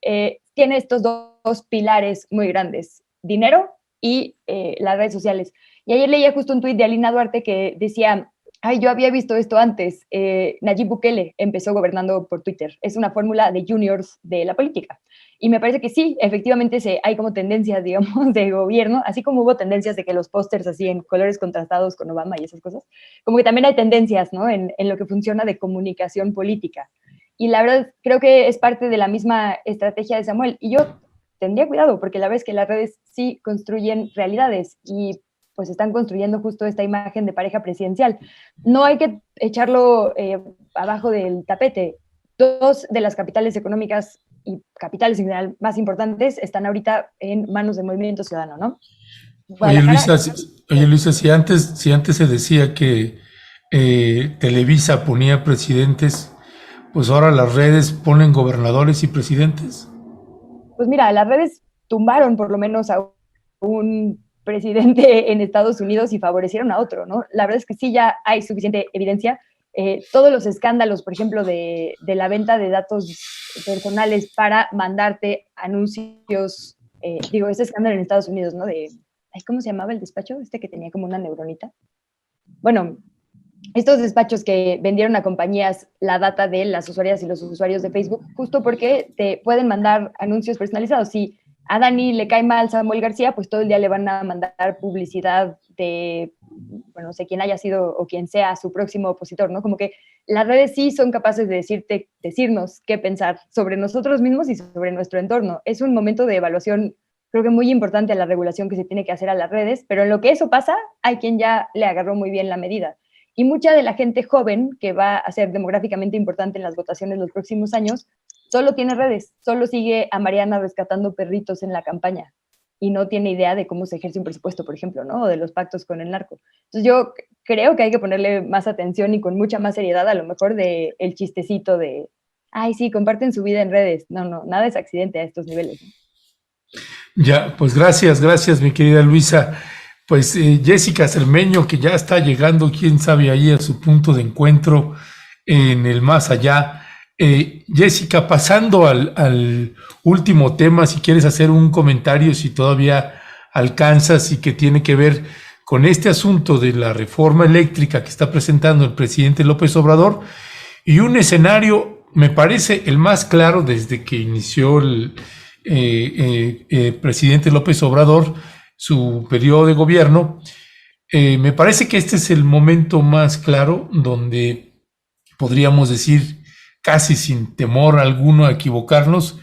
Speaker 4: tiene estos dos pilares muy grandes, dinero y las redes sociales. Y ayer leía justo un tuit de Alina Duarte que decía, Ay, yo había visto esto antes. Nayib Bukele empezó gobernando por Twitter. Es una fórmula de juniors de la política. Y me parece que sí, efectivamente hay como tendencias, digamos, de gobierno, así como hubo tendencias de que los pósters así en colores contrastados con Obama y esas cosas, como que también hay tendencias, ¿no? En lo que funciona de comunicación política. Y la verdad creo que es parte de la misma estrategia de Samuel. Y yo tendría cuidado, porque la verdad es que las redes sí construyen realidades y pues están construyendo justo esta imagen de pareja presidencial. No hay que echarlo abajo del tapete. Dos de las capitales económicas y capitales en general más importantes están ahorita en manos del Movimiento Ciudadano, ¿no?
Speaker 1: Oye Luisa, si antes se decía que Televisa ponía presidentes, pues ahora las redes ponen gobernadores y presidentes.
Speaker 4: Pues mira, las redes tumbaron por lo menos a un presidente en Estados Unidos y favorecieron a otro, ¿no? La verdad es que sí ya hay suficiente evidencia. Todos los escándalos, por ejemplo, de la venta de datos personales para mandarte anuncios, ese escándalo en Estados Unidos, ¿no? ¿Cómo se llamaba el despacho? Este que tenía como una neuronita. Bueno, estos despachos que vendieron a compañías la data de las usuarias y los usuarios de Facebook, justo porque te pueden mandar anuncios personalizados. Si a Dani le cae mal Samuel García, pues todo el día le van a mandar publicidad de, bueno, no sé quién haya sido o quién sea su próximo opositor, ¿no? Como que las redes sí son capaces de decirnos qué pensar sobre nosotros mismos y sobre nuestro entorno. Es un momento de evaluación, creo que muy importante a la regulación que se tiene que hacer a las redes, pero en lo que eso pasa, hay quien ya le agarró muy bien la medida. Y mucha de la gente joven que va a ser demográficamente importante en las votaciones los próximos años, solo tiene redes, solo sigue a Mariana rescatando perritos en la campaña y no tiene idea de cómo se ejerce un presupuesto, por ejemplo, ¿no? O de los pactos con el narco. Entonces yo creo que hay que ponerle más atención y con mucha más seriedad a lo mejor de el chistecito de, ay, sí, comparten su vida en redes. No, nada es accidente a estos niveles, ¿no?
Speaker 1: Ya, pues gracias, mi querida Luisa. Pues Jessica Cermeño, que ya está llegando, quién sabe, ahí a su punto de encuentro en el más allá. Jessica, pasando al último tema, si quieres hacer un comentario, si todavía alcanzas y que tiene que ver con este asunto de la reforma eléctrica que está presentando el presidente López Obrador y un escenario, me parece, el más claro desde que inició el presidente López Obrador su periodo de gobierno. Me parece que este es el momento más claro donde podríamos decir, casi sin temor alguno a equivocarnos,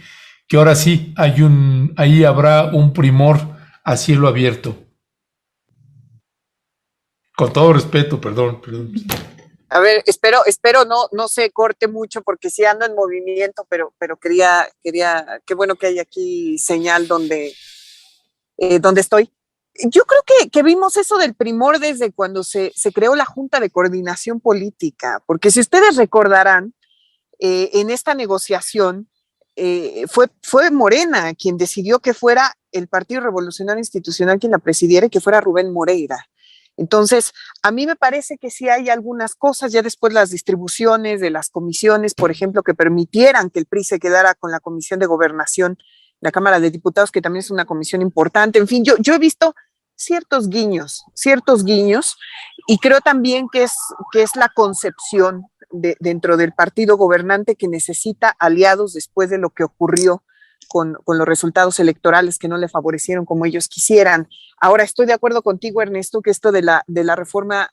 Speaker 1: que ahora sí ahí habrá un primor a cielo abierto. Con todo respeto, perdón.
Speaker 3: A ver, espero no se corte mucho porque sí ando en movimiento, pero quería, qué bueno que hay aquí señal donde estoy. Yo creo que vimos eso del primor desde cuando se creó la Junta de Coordinación Política, porque si ustedes recordarán, en esta negociación fue Morena quien decidió que fuera el Partido Revolucionario Institucional quien la presidiera y que fuera Rubén Moreira. Entonces, a mí me parece que sí hay algunas cosas, ya después las distribuciones de las comisiones, por ejemplo, que permitieran que el PRI se quedara con la Comisión de Gobernación, la Cámara de Diputados, que también es una comisión importante. En fin, yo he visto ciertos guiños, y creo también que es la concepción dentro del partido gobernante que necesita aliados después de lo que ocurrió con los resultados electorales que no le favorecieron como ellos quisieran. Ahora, estoy de acuerdo contigo, Ernesto, que esto de la reforma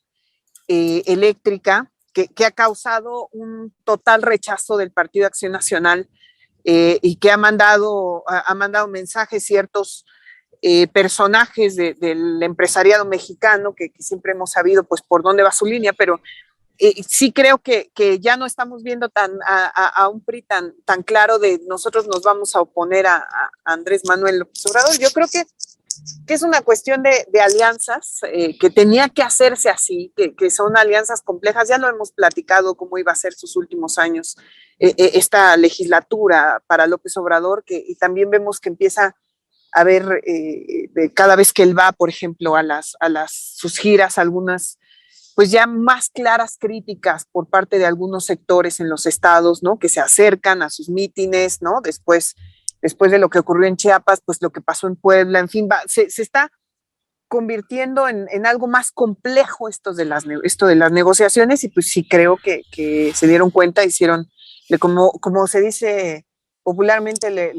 Speaker 3: eléctrica, que ha causado un total rechazo del Partido Acción Nacional y que ha mandado mensajes ciertos personajes del empresariado mexicano, que siempre hemos sabido pues por dónde va su línea, pero sí creo que ya no estamos viendo a un PRI tan claro de nosotros nos vamos a oponer a Andrés Manuel López Obrador. Yo creo que es una cuestión de alianzas que tenía que hacerse así, que son alianzas complejas. Ya lo hemos platicado cómo iba a ser sus últimos años esta legislatura para López Obrador, y también vemos que empieza a ver cada vez que él va, por ejemplo, a sus giras, algunas pues ya más claras críticas por parte de algunos sectores en los estados, ¿no? Que se acercan a sus mítines, ¿no? Después de lo que ocurrió en Chiapas, pues lo que pasó en Puebla, en fin, se está convirtiendo en algo más complejo esto de las negociaciones, y pues sí creo que se dieron cuenta, como se dice popularmente, le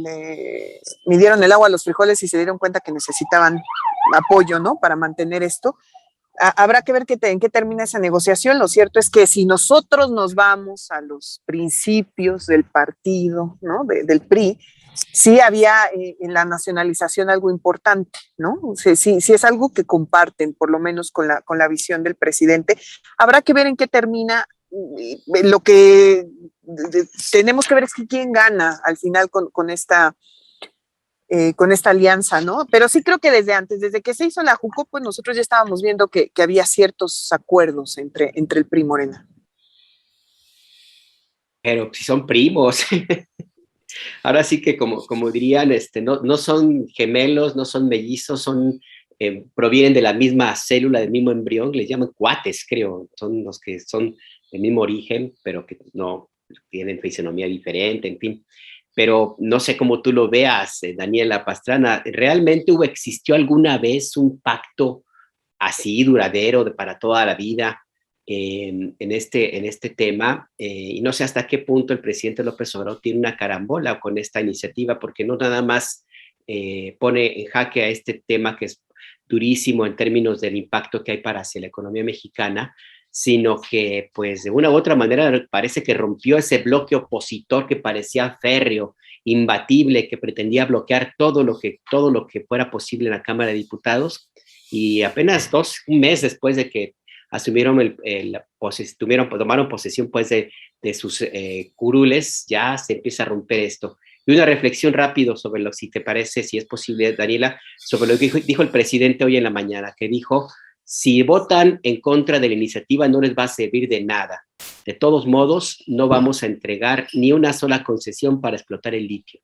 Speaker 3: midieron el agua a los frijoles y se dieron cuenta que necesitaban apoyo, ¿no? Para mantener esto. Habrá que ver en qué termina esa negociación. Lo cierto es que si nosotros nos vamos a los principios del partido, ¿no? Del PRI, sí había en la nacionalización algo importante, ¿no? Sí es algo que comparten, por lo menos con la visión del presidente. Habrá que ver en qué termina. Lo que tenemos que ver es quién gana al final con esta alianza, ¿no? Pero sí creo que desde que se hizo la JUCO, pues nosotros ya estábamos viendo que había ciertos acuerdos entre el PRI y Morena.
Speaker 5: Pero si son primos, ahora sí que como dirían, no son gemelos, no son mellizos, provienen de la misma célula, del mismo embrión, les llaman cuates, creo, son los que son del mismo origen, pero que no tienen fisonomía diferente, en fin. Pero no sé cómo tú lo veas, Daniela Pastrana, ¿realmente existió alguna vez un pacto así duradero para toda la vida en este tema? Y no sé hasta qué punto el presidente López Obrador tiene una carambola con esta iniciativa, porque no nada más pone en jaque a este tema que es durísimo en términos del impacto que hay hacia la economía mexicana, sino que pues de una u otra manera parece que rompió ese bloque opositor que parecía férreo, imbatible, que pretendía bloquear todo lo que fuera posible en la Cámara de Diputados, y apenas un mes después de que asumieron tomaron posesión pues de sus curules, ya se empieza a romper esto. Y una reflexión rápido sobre si te parece, si es posible, Daniela, sobre lo que dijo el presidente hoy en la mañana, que dijo: si votan en contra de la iniciativa no les va a servir de nada. De todos modos, no vamos a entregar ni una sola concesión para explotar el litio.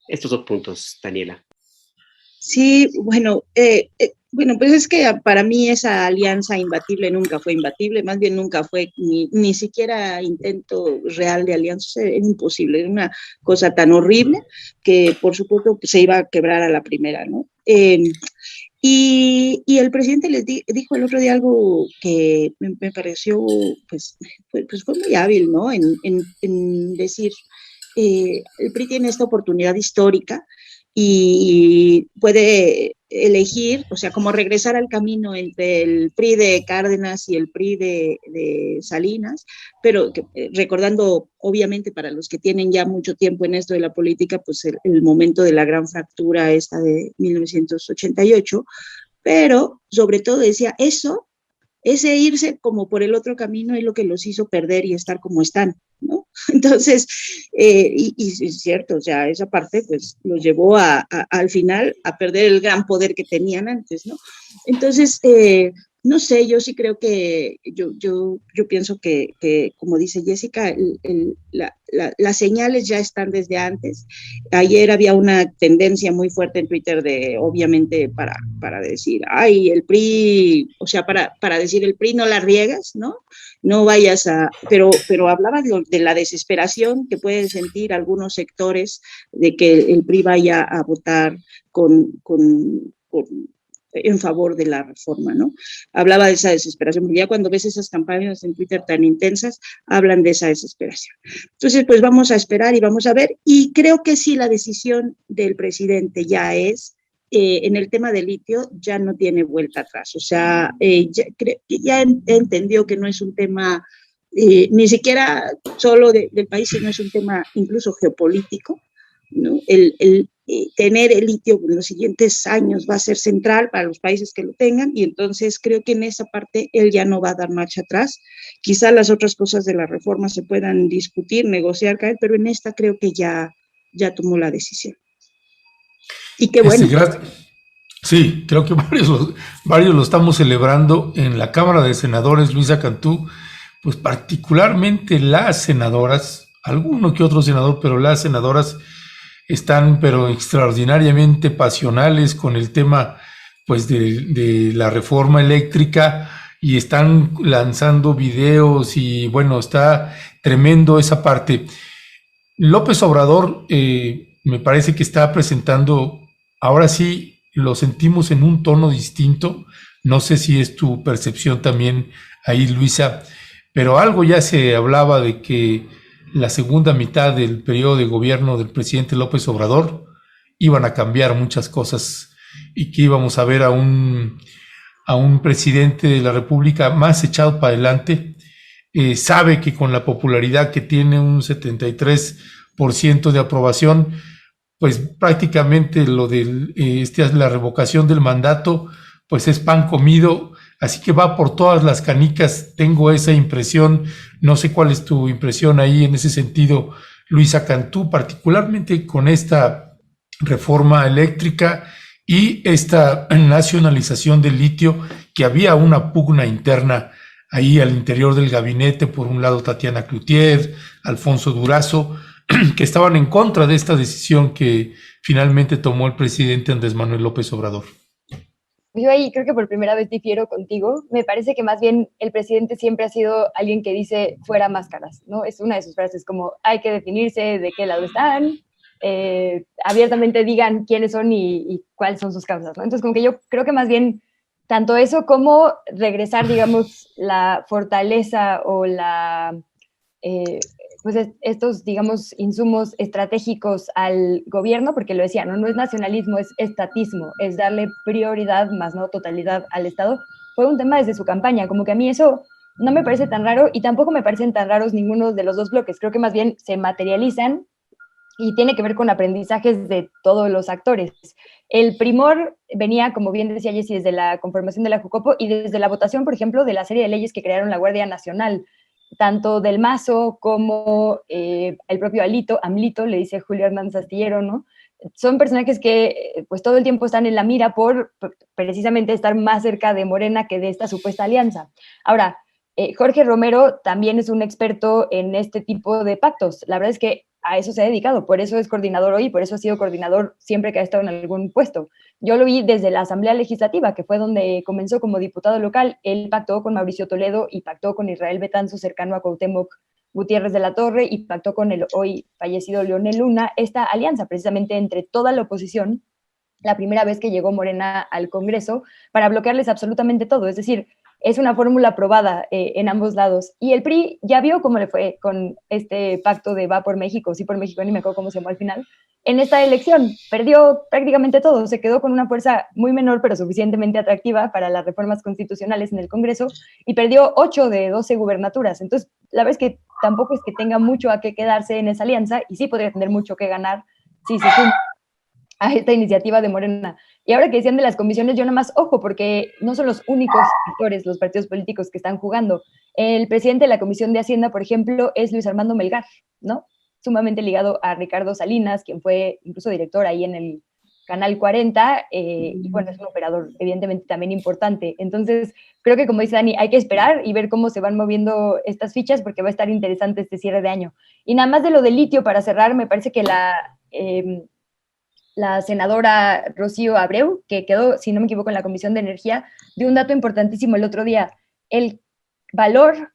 Speaker 5: Estos 2 puntos, Daniela.
Speaker 2: Sí, bueno, pues es que para mí esa alianza imbatible nunca fue imbatible, más bien nunca fue ni siquiera intento real de alianza, era imposible, era una cosa tan horrible que por supuesto se iba a quebrar a la primera, ¿no? Y el presidente les dijo el otro día algo que me pareció, pues fue muy hábil, ¿no? En decir, el PRI tiene esta oportunidad histórica y puede elegir, o sea, como regresar al camino entre el PRI de Cárdenas y el PRI de Salinas, pero recordando, obviamente, para los que tienen ya mucho tiempo en esto de la política, pues el momento de la gran fractura esta de 1988, pero sobre todo decía ese irse como por el otro camino es lo que los hizo perder y estar como están, ¿no? Entonces, y es cierto, o sea, esa parte pues los llevó al final a perder el gran poder que tenían antes, ¿no? Entonces, no sé, yo sí creo que, yo pienso que como dice Jessica, las señales ya están desde antes. Ayer había una tendencia muy fuerte en Twitter obviamente, para decir, ay, el PRI, o sea, para decir el PRI no la riegas, ¿no? No vayas pero hablaba de la desesperación que pueden sentir algunos sectores de que el PRI vaya a votar en favor de la reforma, ¿no? Hablaba de esa desesperación, porque ya cuando ves esas campañas en Twitter tan intensas, hablan de esa desesperación. Entonces, pues vamos a esperar y vamos a ver, y creo que sí, la decisión del presidente ya es, en el tema del litio, ya no tiene vuelta atrás, o sea, ya entendió que no es un tema ni siquiera solo del país, sino es un tema incluso geopolítico, ¿no? Tener el litio en los siguientes años va a ser central para los países que lo tengan, y entonces creo que en esa parte él ya no va a dar marcha atrás. Quizá las otras cosas de la reforma se puedan discutir, negociar, pero en esta creo que ya tomó la decisión. Y qué bueno.
Speaker 1: Sí, creo que varios lo estamos celebrando en la Cámara de Senadores, Luisa Cantú, pues particularmente las senadoras, alguno que otro senador, pero las senadoras están pero extraordinariamente pasionales con el tema pues de la reforma eléctrica, y están lanzando videos, y bueno, está tremendo esa parte. López Obrador me parece que está presentando ahora sí lo sentimos en un tono distinto. No sé si es tu percepción también ahí, Luisa, pero algo ya se hablaba de que la segunda mitad del periodo de gobierno del presidente López Obrador iban a cambiar muchas cosas y que íbamos a ver a un presidente de la República más echado para adelante. Sabe que con la popularidad que tiene, un 73% de aprobación, pues prácticamente lo de la revocación del mandato, pues es pan comido, así que va por todas las canicas. Tengo esa impresión. No sé cuál es tu impresión ahí en ese sentido, Luisa Cantú, particularmente con esta reforma eléctrica y esta nacionalización del litio, que había una pugna interna ahí al interior del gabinete. Por un lado Tatiana Cloutier, Alfonso Durazo, que estaban en contra de esta decisión que finalmente tomó el presidente Andrés Manuel López Obrador.
Speaker 4: Yo ahí creo que por primera vez difiero contigo. Me parece que más bien el presidente siempre ha sido alguien que dice fuera máscaras, ¿no? Es una de sus frases, como hay que definirse de qué lado están, abiertamente digan quiénes son y cuáles son sus causas, ¿no? Entonces como que yo creo que más bien tanto eso como regresar, digamos, la fortaleza o pues estos, digamos, insumos estratégicos al gobierno, porque lo decía, no es nacionalismo, es estatismo, es darle prioridad, más no totalidad al Estado, fue un tema desde su campaña. Como que a mí eso no me parece tan raro y tampoco me parecen tan raros ninguno de los dos bloques. Creo que más bien se materializan y tiene que ver con aprendizajes de todos los actores. El primor venía, como bien decía Jessy, desde la conformación de la Jucopo y desde la votación, por ejemplo, de la serie de leyes que crearon la Guardia Nacional, tanto del Mazo como el propio AMLito, le dice Julio Hernández Astillero, ¿no? Son personajes que pues todo el tiempo están en la mira por precisamente estar más cerca de Morena que de esta supuesta alianza. Ahora, Jorge Romero también es un experto en este tipo de pactos. La verdad es que a eso se ha dedicado, por eso es coordinador hoy, por eso ha sido coordinador siempre que ha estado en algún puesto. Yo lo vi desde la Asamblea Legislativa, que fue donde comenzó como diputado local. Él pactó con Mauricio Toledo y pactó con Israel Betanzo, cercano a Cuauhtémoc Gutiérrez de la Torre, y pactó con el hoy fallecido Leonel Luna, esta alianza precisamente entre toda la oposición, la primera vez que llegó Morena al Congreso, para bloquearles absolutamente todo. Es decir, es una fórmula probada en ambos lados. Y el PRI ya vio cómo le fue con este pacto de Va por México, Sí por México, ni me acuerdo cómo se llamó al final. En esta elección perdió prácticamente todo, se quedó con una fuerza muy menor, pero suficientemente atractiva para las reformas constitucionales en el Congreso, y perdió 8 de 12 gubernaturas. Entonces, la verdad es que tampoco es que tenga mucho a qué quedarse en esa alianza, y sí podría tener mucho que ganar si se suma a esta iniciativa de Morena. Y ahora que decían de las comisiones, yo nada más, ojo, porque no son los únicos actores, los partidos políticos que están jugando. El presidente de la Comisión de Hacienda, por ejemplo, es Luis Armando Melgar, ¿no? Sumamente ligado a Ricardo Salinas, quien fue incluso director ahí en el Canal 40, y bueno, es un operador evidentemente también importante. Entonces, creo que como dice Dani, hay que esperar y ver cómo se van moviendo estas fichas, porque va a estar interesante este cierre de año. Y nada más de lo del litio, para cerrar, me parece que la senadora Rocío Abreu, que quedó, si no me equivoco, en la Comisión de Energía, dio un dato importantísimo el otro día. El valor,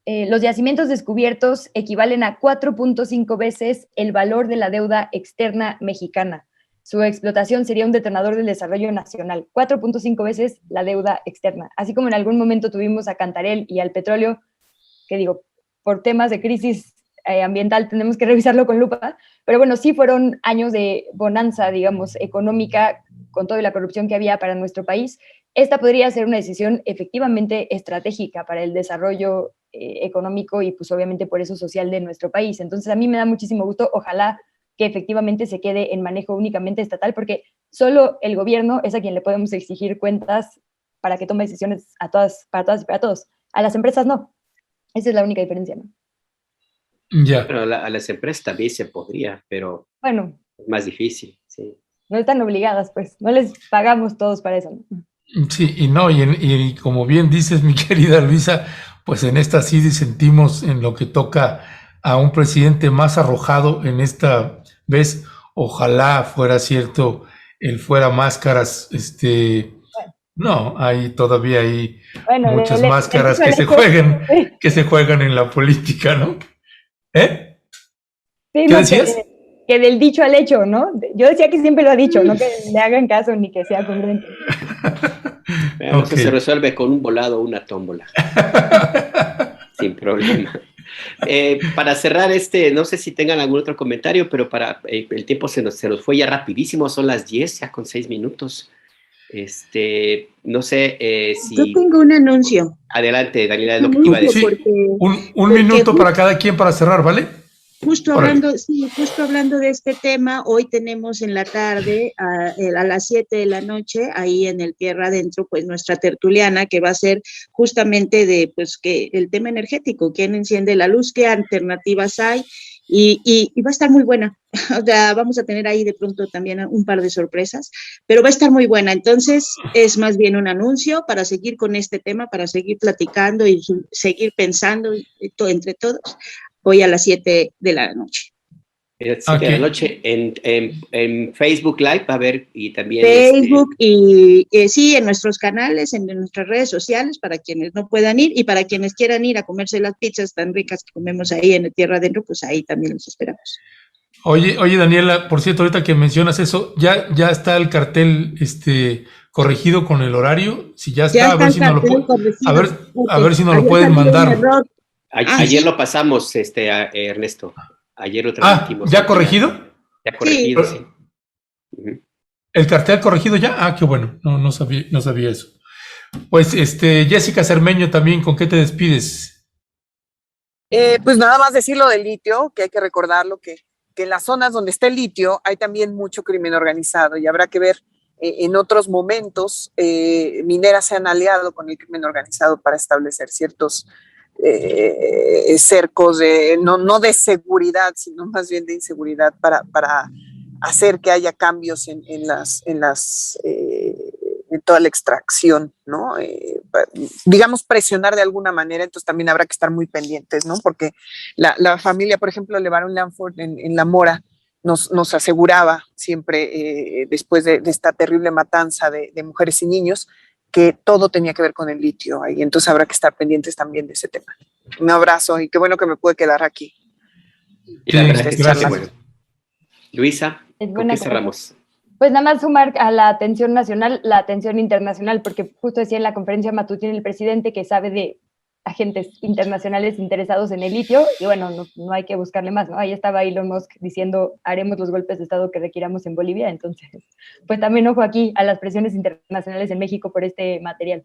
Speaker 4: los yacimientos descubiertos equivalen a 4.5 veces el valor de la deuda externa mexicana. Su explotación sería un detonador del desarrollo nacional. 4.5 veces la deuda externa. Así como en algún momento tuvimos a Cantarell y al petróleo, que digo, por temas de crisis ambiental tenemos que revisarlo con lupa, pero bueno, sí fueron años de bonanza, digamos, económica, con toda la corrupción que había para nuestro país. Esta podría ser una decisión efectivamente estratégica para el desarrollo económico y pues obviamente por eso social de nuestro país. Entonces a mí me da muchísimo gusto, ojalá que efectivamente se quede en manejo únicamente estatal, porque solo el gobierno es a quien le podemos exigir cuentas para que tome decisiones para todas y para todos. A las empresas no. Esa es la única diferencia, ¿no?
Speaker 1: Ya.
Speaker 5: Pero a las empresas también se podría, pero
Speaker 4: bueno,
Speaker 5: es más difícil, sí.
Speaker 4: No están obligadas, pues, no les pagamos todos para eso, ¿no?
Speaker 1: Sí, y como bien dices, mi querida Luisa, pues en esta sí disentimos en lo que toca a un presidente más arrojado en esta vez. Ojalá fuera cierto el fuera máscaras, no, hay todavía muchas máscaras que se juegan en la política, ¿no? ¿Eh?
Speaker 4: Sí,
Speaker 1: ¿Qué decías?
Speaker 4: que del dicho al hecho, ¿no? Yo decía que siempre lo ha dicho, no que le hagan caso ni que sea congruente.
Speaker 5: Veamos,
Speaker 1: Ok.
Speaker 5: se resuelve con un volado o una tómbola, sin problema. Para cerrar no sé si tengan algún otro comentario, pero el tiempo se nos fue ya rapidísimo, son las 10, ya con 6 minutos. No sé si...
Speaker 2: Yo tengo un anuncio.
Speaker 5: Adelante, Daniela, es lo que te iba a decir.
Speaker 1: Sí, un minuto para cada quien para cerrar, ¿vale?
Speaker 2: Justo
Speaker 1: Órale.
Speaker 2: hablando de este tema, hoy tenemos en la tarde, a las 7 de la noche, ahí en el Tierra Adentro, pues nuestra tertuliana, que va a ser justamente de, pues, que el tema energético, quién enciende la luz, qué alternativas hay, y va a estar muy buena. O sea, vamos a tener ahí de pronto también un par de sorpresas, pero va a estar muy buena. Entonces, es más bien un anuncio para seguir con este tema, para seguir platicando y seguir pensando entre todos. Hoy a las 7 de la noche.
Speaker 5: 7 de la noche en Facebook Live va a haber, y también...
Speaker 2: Facebook y sí, en nuestros canales, en nuestras redes sociales, para quienes no puedan ir y para quienes quieran ir a comerse las pizzas tan ricas que comemos ahí en el Tierra Adentro, pues ahí también los esperamos.
Speaker 1: Oye, Daniela, por cierto, ahorita que mencionas eso, ya está el cartel corregido con el horario. Si ya está, a ver si nos lo pueden mandar.
Speaker 5: Ayer lo pasamos, Ernesto. Ayer lo transmitimos.
Speaker 1: ¿Ya corregido?
Speaker 5: Ya corregido, sí.
Speaker 1: ¿El cartel corregido ya? Ah, qué bueno. No sabía eso. Pues, Jessica Cermeño también, ¿con qué te despides?
Speaker 3: Pues nada más decir lo del litio, que hay que recordarlo, que en las zonas donde está el litio hay también mucho crimen organizado y habrá que ver en otros momentos mineras se han aliado con el crimen organizado para establecer ciertos cercos no de seguridad, sino más bien de inseguridad para hacer que haya cambios en toda la extracción, ¿no? Digamos, presionar de alguna manera, entonces también habrá que estar muy pendientes, ¿no? Porque la familia, por ejemplo, Levarón Lanford en La Mora nos aseguraba siempre, después de esta terrible matanza de mujeres y niños, que todo tenía que ver con el litio ahí, entonces habrá que estar pendientes también de ese tema. Un abrazo y qué bueno que me pude quedar aquí.
Speaker 5: Y la verdad es que gracias. Bueno. Luisa, ¿con qué cerramos?
Speaker 4: Pues nada más sumar a la atención nacional, la atención internacional, porque justo decía en la conferencia matutina el presidente que sabe de agentes internacionales interesados en el litio, y bueno, no hay que buscarle más, ¿no? Ahí estaba Elon Musk diciendo, haremos los golpes de Estado que requiramos en Bolivia, entonces, pues también ojo aquí a las presiones internacionales en México por este material.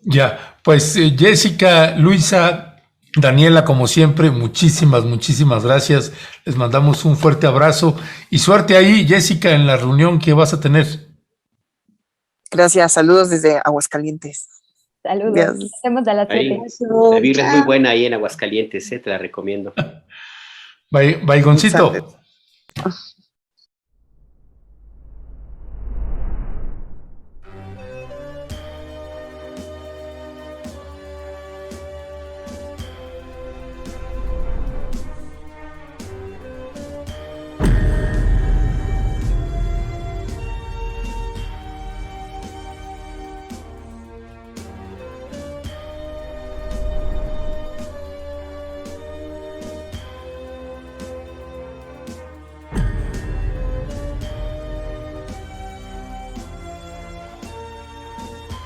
Speaker 1: Ya, pues Jessica, Luisa, Daniela, como siempre, muchísimas gracias. Les mandamos un fuerte abrazo y suerte ahí, Jessica, en la reunión que vas a tener.
Speaker 3: Gracias, saludos desde Aguascalientes.
Speaker 4: Saludos, nos vemos a las 7.
Speaker 5: La birra es muy buena ahí en Aguascalientes, te la recomiendo.
Speaker 1: Baigoncito.